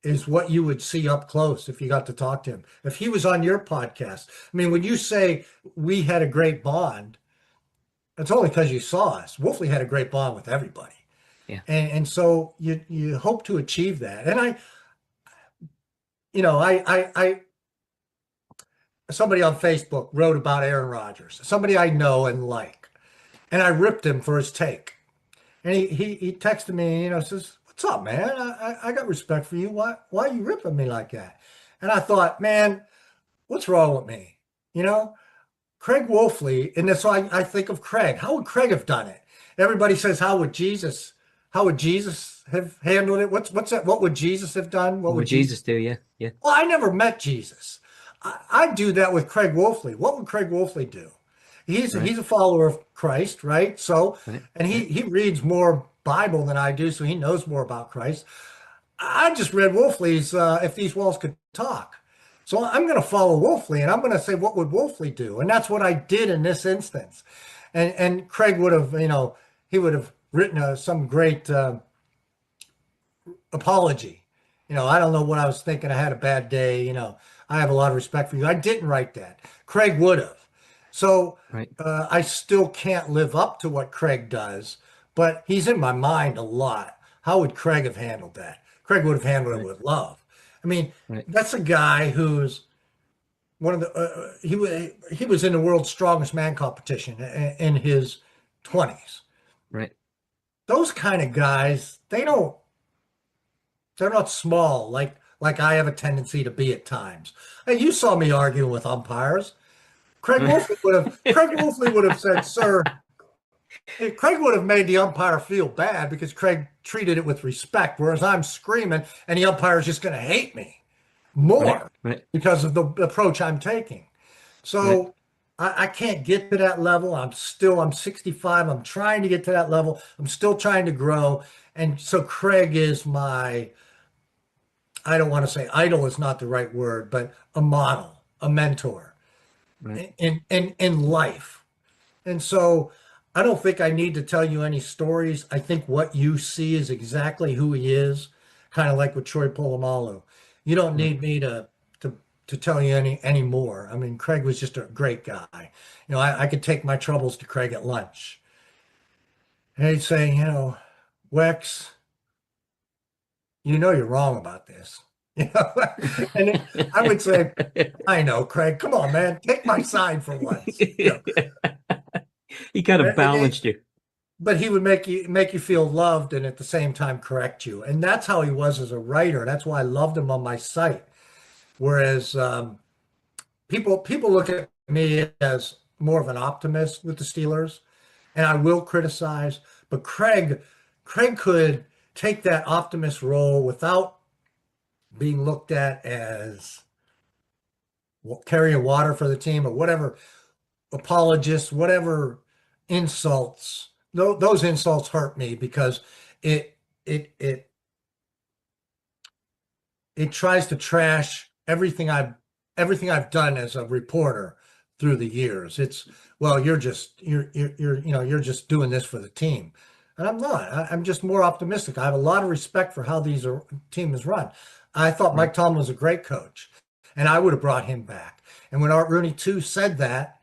is what you would see up close if you got to talk to him. If he was on your podcast, I mean, when you say we had a great bond, it's only because you saw us. Wolfley had a great bond with everybody. Yeah. And so you hope to achieve that. And somebody on Facebook wrote about Aaron Rodgers, somebody I know and like, and I ripped him for his take. And he texted me, says, "What's up, man? I got respect for you. Why are you ripping me like that?" And I thought, man, what's wrong with me? Craig Wolfley, and so I think of Craig. How would Craig have done it? Everybody says, how would Jesus have handled it? What's that? What would Jesus have done? What would Jesus do? Yeah. Yeah. Well, I never met Jesus. I'd do that with Craig Wolfley. What would Craig Wolfley do? He's a follower of Christ, right? So, and he reads more Bible than I do, so he knows more about Christ. I just read Wolfley's If These Walls Could Talk. So I'm going to follow Wolfley, and I'm going to say, what would Wolfley do? And that's what I did in this instance. And Craig would have, he would have written some great apology. I don't know what I was thinking. I had a bad day. I have a lot of respect for you. I didn't write that. Craig would have. So I still can't live up to what Craig does, but he's in my mind a lot. How would Craig have handled that? Craig would have handled it with love. I mean, that's a guy who's one of the he was in the world's strongest man competition in his 20s. Right. Those kind of guys, they're not small like I have a tendency to be at times. Hey, you saw me arguing with umpires. Craig Wolfley would have said, "Sir," Craig would have made the umpire feel bad because Craig treated it with respect, whereas I'm screaming and the umpire is just going to hate me more because of the approach I'm taking. So I can't get to that level. I'm 65. I'm trying to get to that level. I'm still trying to grow. And so Craig is my, I don't want to say idol is not the right word, but a model, a mentor Right. in life. And so I don't think I need to tell you any stories. I think what you see is exactly who he is, kind of like with Troy Polamalu. You don't Right. need me to tell you any more. I mean, Craig was just a great guy. You know, I could take my troubles to Craig at lunch. And he'd say, you know, Wex, you know you're wrong about this. You know, and I would say, I know, Craig, come on, man, take my side for once. You He kind know, of balanced you. but he would make you feel loved and at the same time correct you. And that's how he was as a writer. That's why I loved him on my site. Whereas people look at me as more of an optimist with the Steelers, and I will criticize, but Craig could take that optimist role without being looked at as carrying water for the team or whatever, apologists, whatever insults. Those insults hurt me because it it it it tries to trash everything I've done as a reporter through the years. It's, well, you're just doing this for the team, and I'm not. I'm just more optimistic. I have a lot of respect for how team is run. I thought Right. Mike Tomlin was a great coach, and I would have brought him back. And when Art Rooney too said that,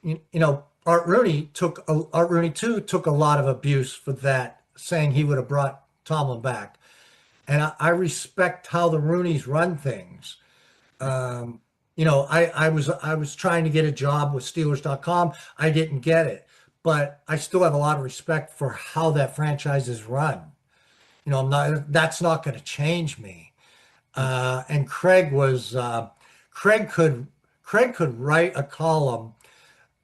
you know, Art Rooney too took a lot of abuse for that, saying he would have brought Tomlin back. And I respect how the Rooneys run things. You know, I was trying to get a job with Steelers.com. I didn't get it, but I still have a lot of respect for how that franchise is run. You know, that's not going to change me. And Craig could write a column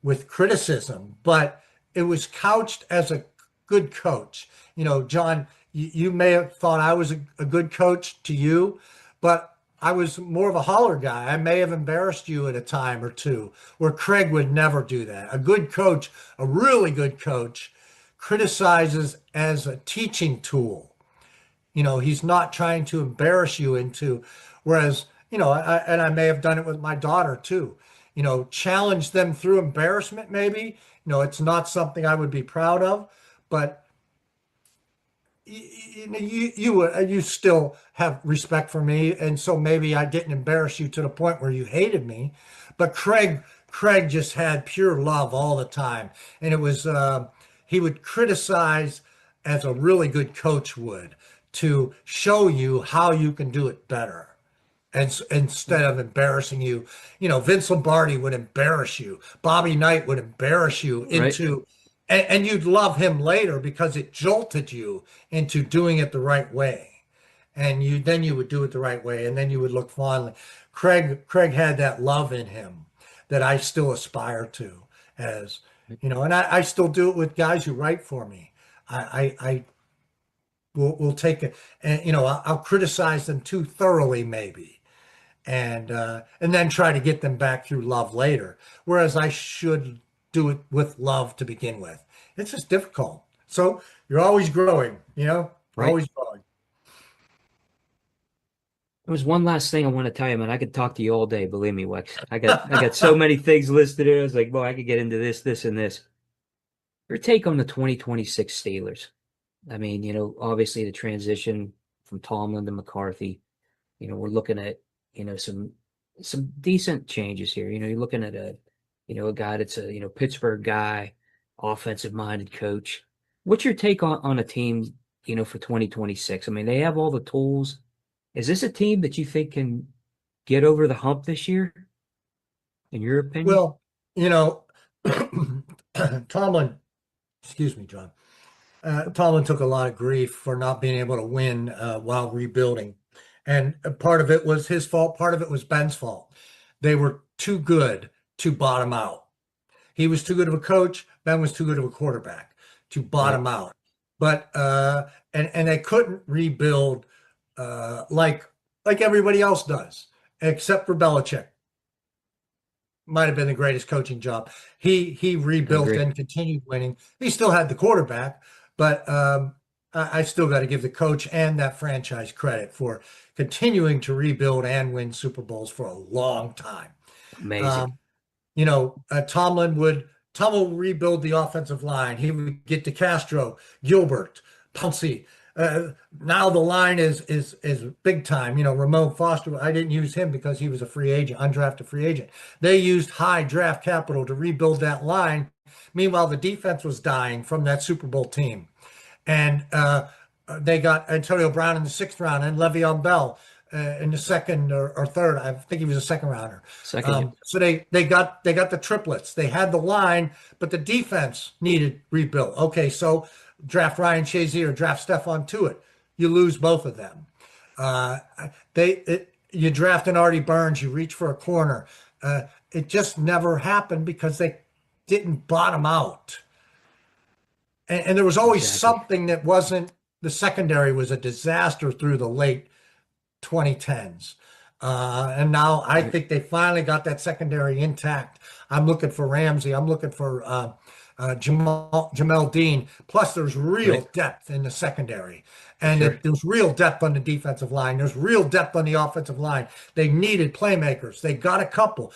with criticism, but it was couched as a good coach. You know, John, you may have thought I was a good coach to you, but I was more of a holler guy. I may have embarrassed you at a time or two, where Craig would never do that. A good coach, a really good coach, criticizes as a teaching tool. You know, he's not trying to embarrass you into, whereas, you know, and I may have done it with my daughter too. You know, challenge them through embarrassment, maybe. You know, it's not something I would be proud of, but you still have respect for me, and so maybe I didn't embarrass you to the point where you hated me. But Craig just had pure love all the time, and it was he would criticize as a really good coach would, to show you how you can do it better. And instead of embarrassing you, you know, Vince Lombardi would embarrass you. Bobby Knight would embarrass you Right. and you'd love him later because it jolted you into doing it the right way. And you would do it the right way, and then you would look fondly. Craig had that love in him that I still aspire to, as you know, and I still do it with guys who write for me. I will take it, and you know, I'll criticize them too thoroughly, maybe, and then try to get them back through love later. Whereas I should do it with love to begin with. It's just difficult. So you're always growing, you know, Right. always growing. There was one last thing I want to tell you, man. I could talk to you all day, believe me, Wex. I got so many things listed here. I was like, boy, I could get into this, and this. Your take on the 2026 Steelers? I mean, you know, obviously the transition from Tomlin to McCarthy, you know, we're looking at, you know, some decent changes here. You know, you're looking at a guy that's a, Pittsburgh guy, offensive minded coach. What's your take on a team, for 2026? I mean, they have all the tools. Is this a team that you think can get over the hump this year, in your opinion? Well, you know, Tomlin, excuse me, John. Tomlin took a lot of grief for not being able to win while rebuilding. And part of it was his fault, part of it was Ben's fault. They were too good to bottom out. He was too good of a coach, Ben was too good of a quarterback to bottom out. But and they couldn't rebuild like everybody else does, except for Belichick. might have been the greatest coaching job. He rebuilt agree. and continued winning. He still had the quarterback, but I still got to give the coach and that franchise credit for continuing to rebuild and win Super Bowls for a long time. Amazing. Tomlin would rebuild the offensive line. He would get to Castro, Gilbert, Pouncey. Now the line is big time. Ramon Foster, I didn't use him because he was a free agent, undrafted free agent. They used high draft capital to rebuild that line. Meanwhile, the defense was dying from that Super Bowl team. And they got Antonio Brown in the 6th round and Le'Veon Bell in the 2nd or 3rd. I think he was a 2nd rounder. Second. So they got the triplets. They had the line, but the defense needed rebuilt. Okay, so draft Ryan Shazier, draft Stephon Tuitt. You lose both of them. You draft an Artie Burns. You reach for a corner. It just never happened because they didn't bottom out. And there was always something that wasn't. The secondary was a disaster through the late 2010s. And now I think they finally got that secondary intact. I'm looking for Ramsey. I'm looking for Jamel Dean. Plus, there's real depth in the secondary. And there's real depth on the defensive line. There's real depth on the offensive line. They needed playmakers. They got a couple.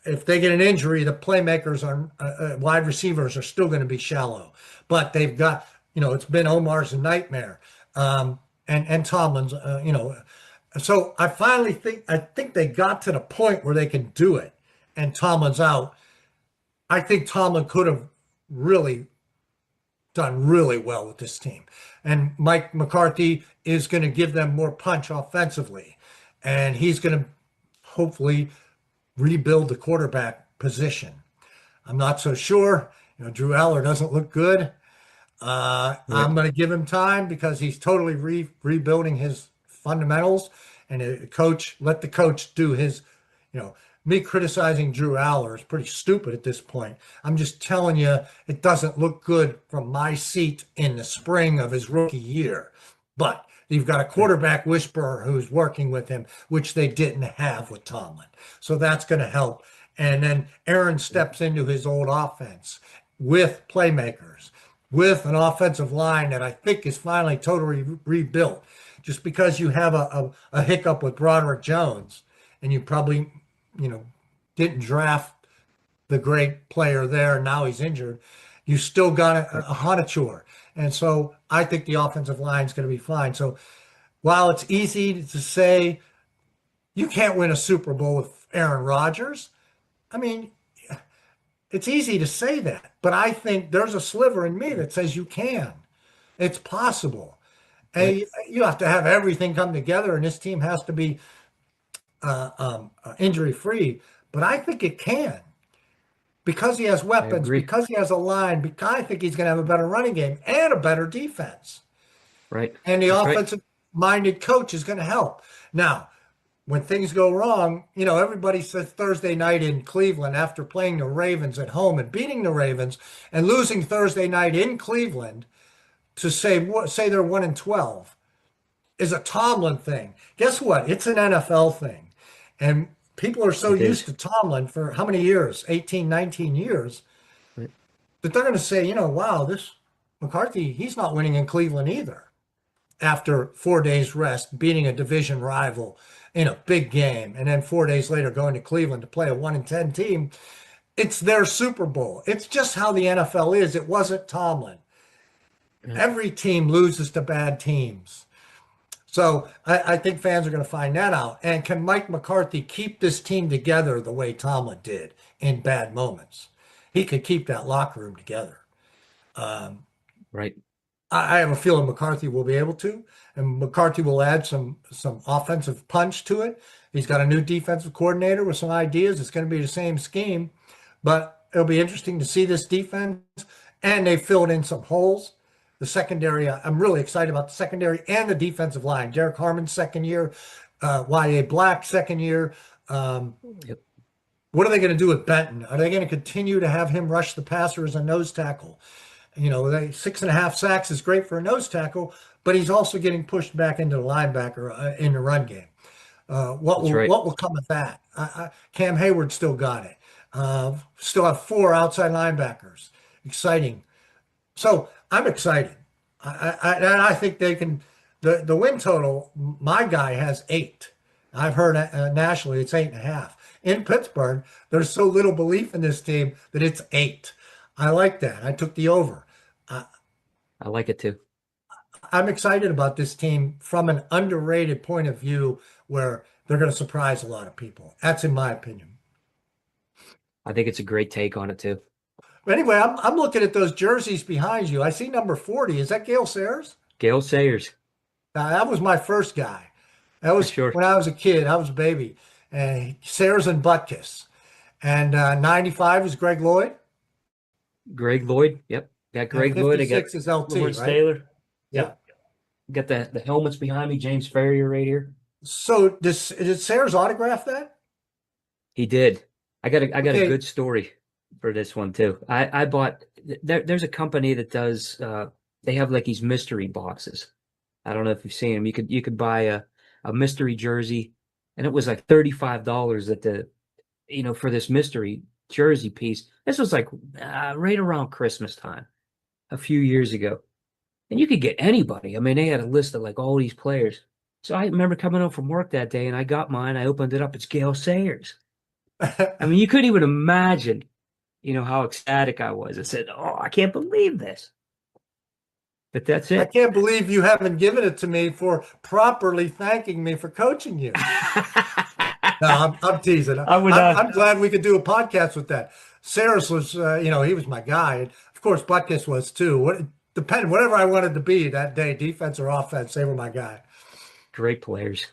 If they get an injury, the playmakers are wide receivers are still going to be shallow. But they've got, it's been Omar's a nightmare. And Tomlin's, So I finally think they got to the point where they can do it. And Tomlin's out. I think Tomlin could have really done really well with this team. And Mike McCarthy is going to give them more punch offensively. And he's going to hopefully rebuild the quarterback position. I'm not so sure. Drew Aller doesn't look good. I'm going to give him time because he's totally rebuilding his fundamentals. And let the coach do his, me criticizing Drew Aller is pretty stupid at this point. I'm just telling you, it doesn't look good from my seat in the spring of his rookie year. But you've got a quarterback whisperer who's working with him, which they didn't have with Tomlin. So that's going to help. And then Aaron steps into his old offense with playmakers, with an offensive line that I think is finally totally rebuilt. Just because you have a hiccup with Broderick Jones and you probably, didn't draft the great player there, now he's injured, you still got a Honachur. And so I think the offensive line is going to be fine. So while it's easy to say you can't win a Super Bowl with Aaron Rodgers, I mean, it's easy to say that. But I think there's a sliver in me that says you can. It's possible. And you have to have everything come together, and this team has to be injury-free. But I think it can. Because he has weapons, because he has a line, because I think he's going to have a better running game and a better defense. Right. And the offensive-minded coach is going to help. Now, when things go wrong, everybody says Thursday night in Cleveland after playing the Ravens at home and beating the Ravens and losing Thursday night in Cleveland to say they're 1-12 is a Tomlin thing. Guess what? It's an NFL thing. And people are so used to Tomlin for how many years? 18, 19 years. Right. That they're going to say, wow, this McCarthy, he's not winning in Cleveland either. After 4 days rest, beating a division rival in a big game, and then 4 days later going to Cleveland to play a 1-10 team, it's their Super Bowl. It's just how the NFL is. It wasn't Tomlin. Every team loses to bad teams. So I think fans are going to find that out. And can Mike McCarthy keep this team together the way Tomlin did in bad moments? He could keep that locker room together. Right. I have a feeling McCarthy will be able to, and McCarthy will add some offensive punch to it. He's got a new defensive coordinator with some ideas. It's going to be the same scheme, but it'll be interesting to see this defense. And they filled in some holes. The secondary, I'm really excited about the secondary and the defensive line. Derek Harmon's second year, Y.A. Black second year. What are they going to do with Benton? Are they going to continue to have him rush the passer as a nose tackle? 6.5 sacks is great for a nose tackle, but he's also getting pushed back into the linebacker in the run game. What will come of that? Cam Hayward still got it. Still have 4 outside linebackers. Exciting. So I'm excited. And I think they can. The win total, my guy has 8. I've heard nationally it's 8.5. In Pittsburgh, there's so little belief in this team that it's 8. I like that. I took the over. I like it too. I'm excited about this team from an underrated point of view where they're going to surprise a lot of people. That's in my opinion. I think it's a great take on it too. But anyway, I'm looking at those jerseys behind you. I see number 40. Is that Gale Sayers? Gale Sayers. That was my first guy. That was sure. When I was a kid. I was a baby. Sayers and Butkus. And 95 is Greg Lloyd. Greg Lloyd. Yep. Got Greg Lloyd. I got 56 is LT, Lawrence right? Taylor. Yeah. Got the helmets behind me. James Ferrier right here. So did Sayers autograph that? He did. I got a Okay. good story for this one too. I bought there's a company that does they have like these mystery boxes. I don't know if you've seen them. You could buy a mystery jersey, and it was like $35 at the for this mystery jersey piece. This was like right around Christmas time a few years ago. And you could get anybody. I mean, they had a list of like all these players. So I remember coming home from work that day and I got mine. I opened it up. It's Gale Sayers. I mean, you couldn't even imagine, how ecstatic I was. I said, "Oh, I can't believe this." But that's I it. can't believe you haven't given it to me for properly thanking me for coaching you. No, I'm teasing. I'm glad we could do a podcast with that. Sayers was, he was my guy. And of course, Butkus was too. Whatever I wanted to be that day, defense or offense, they were my guy. Great players.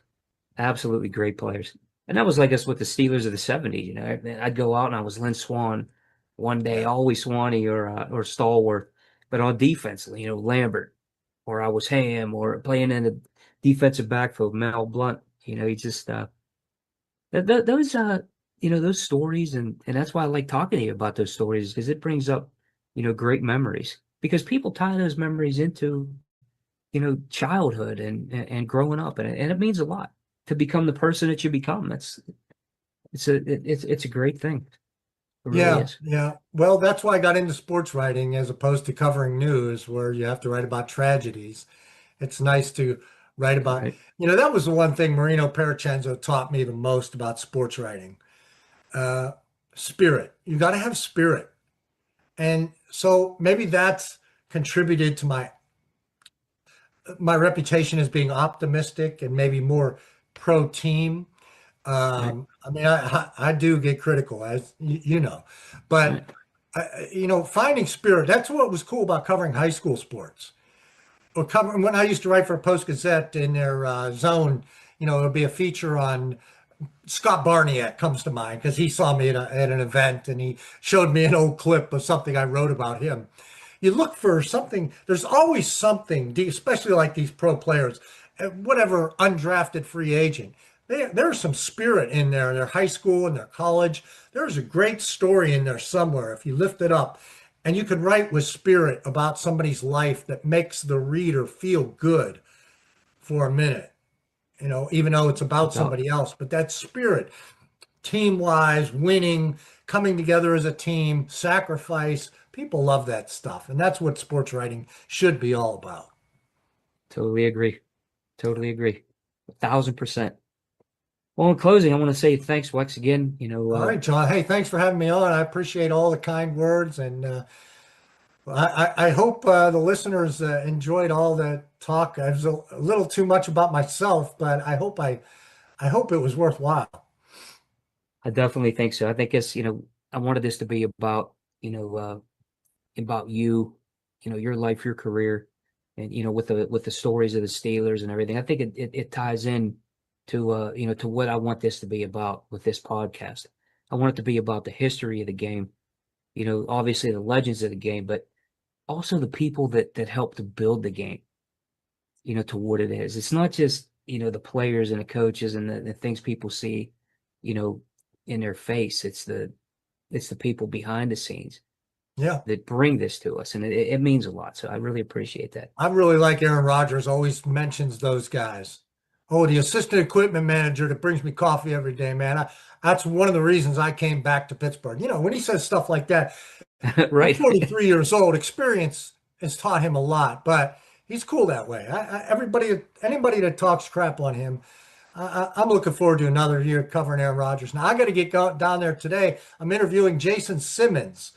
Absolutely great players. And that was like us with the Steelers of the 70s. I'd go out and I was Lynn Swan one day, always Swanee or Stallworth. But on defense, Lambert, or I was Ham, or playing in the defensive backfield, Mel Blunt. He just those stories, and that's why I like talking to you about those stories, because it brings up great memories, because people tie those memories into childhood and growing up, and it means a lot to become the person that you become. It's a great thing. It really is. Yeah. Well, that's why I got into sports writing as opposed to covering news where you have to write about tragedies. It's nice to write about, Right. That was the one thing Marino Pericenzo taught me the most about sports writing. Spirit. You got to have spirit. And so maybe that's contributed to my reputation as being optimistic and maybe more pro team. I mean, I do get critical, as you know, but finding spirit. That's what was cool about covering high school sports. Or covering when I used to write for Post Gazette in their zone. It would be a feature on Scott Barniak comes to mind because he saw me at an event and he showed me an old clip of something I wrote about him. You look for something. There's always something, especially like these pro players, whatever undrafted free agent. There's some spirit in there in their high school and their college. There's a great story in there somewhere if you lift it up. And you can write with spirit about somebody's life that makes the reader feel good for a minute, even though it's about somebody else. But that spirit, team-wise, winning, coming together as a team, sacrifice, people love that stuff. And that's what sports writing should be all about. Totally agree. 1,000%. Well, in closing, I want to say thanks, Wex, again. All right, John. Hey, thanks for having me on. I appreciate all the kind words, and I hope the listeners enjoyed all the talk. I was a little too much about myself, but I hope it was worthwhile. I definitely think so. I think I wanted this to be about about you, your life, your career, and with the stories of the Steelers and everything. I think it ties in to to what I want this to be about with this podcast. I want it to be about the history of the game, obviously the legends of the game, but also the people that helped to build the game, to what it is. It's not just, the players and the coaches and the things people see, in their face. It's the people behind the scenes that bring this to us. And it means a lot. So I really appreciate that. I really like Aaron Rodgers always mentions those guys. Oh, the assistant equipment manager that brings me coffee every day, man. That's one of the reasons I came back to Pittsburgh. You know, when he says stuff like that, he's Right. 43 years old. Experience has taught him a lot, but he's cool that way. Anybody that talks crap on him, I'm looking forward to another year covering Aaron Rodgers. Now I got to get down there today. I'm interviewing Jason Simmons,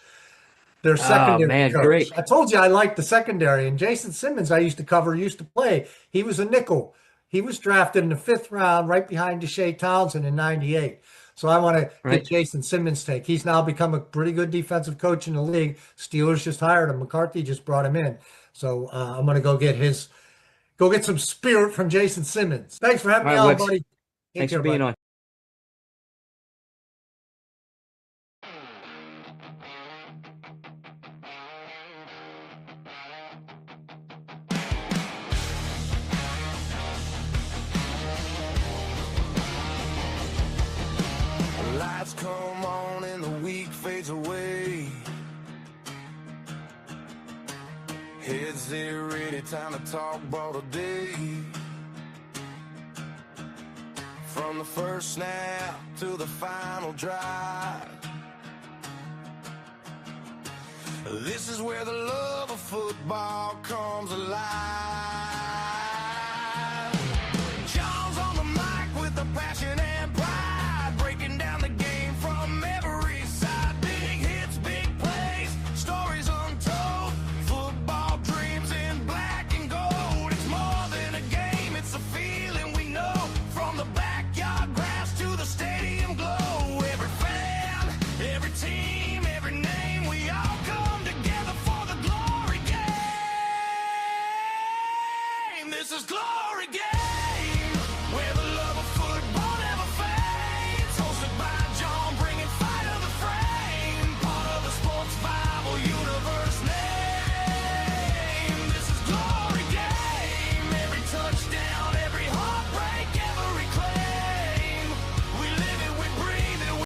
their Oh secondary man, coach. great. I told you I liked the secondary, and Jason Simmons I used to cover, used to play. He was a nickel. He was drafted in the 5th round, right behind Deshae Townsend in '98. So I want to get Right. Jason Simmons' take. He's now become a pretty good defensive coach in the league. Steelers just hired him. McCarthy just brought him in. So I'm going to go get some spirit from Jason Simmons. Thanks for having All me right, on, Wex. buddy. Take Thanks care, for being buddy. on. Lights come on and the week fades away. Heads there ready, time to talk ball today. From the first snap to the final drive, this is where the love of football comes alive.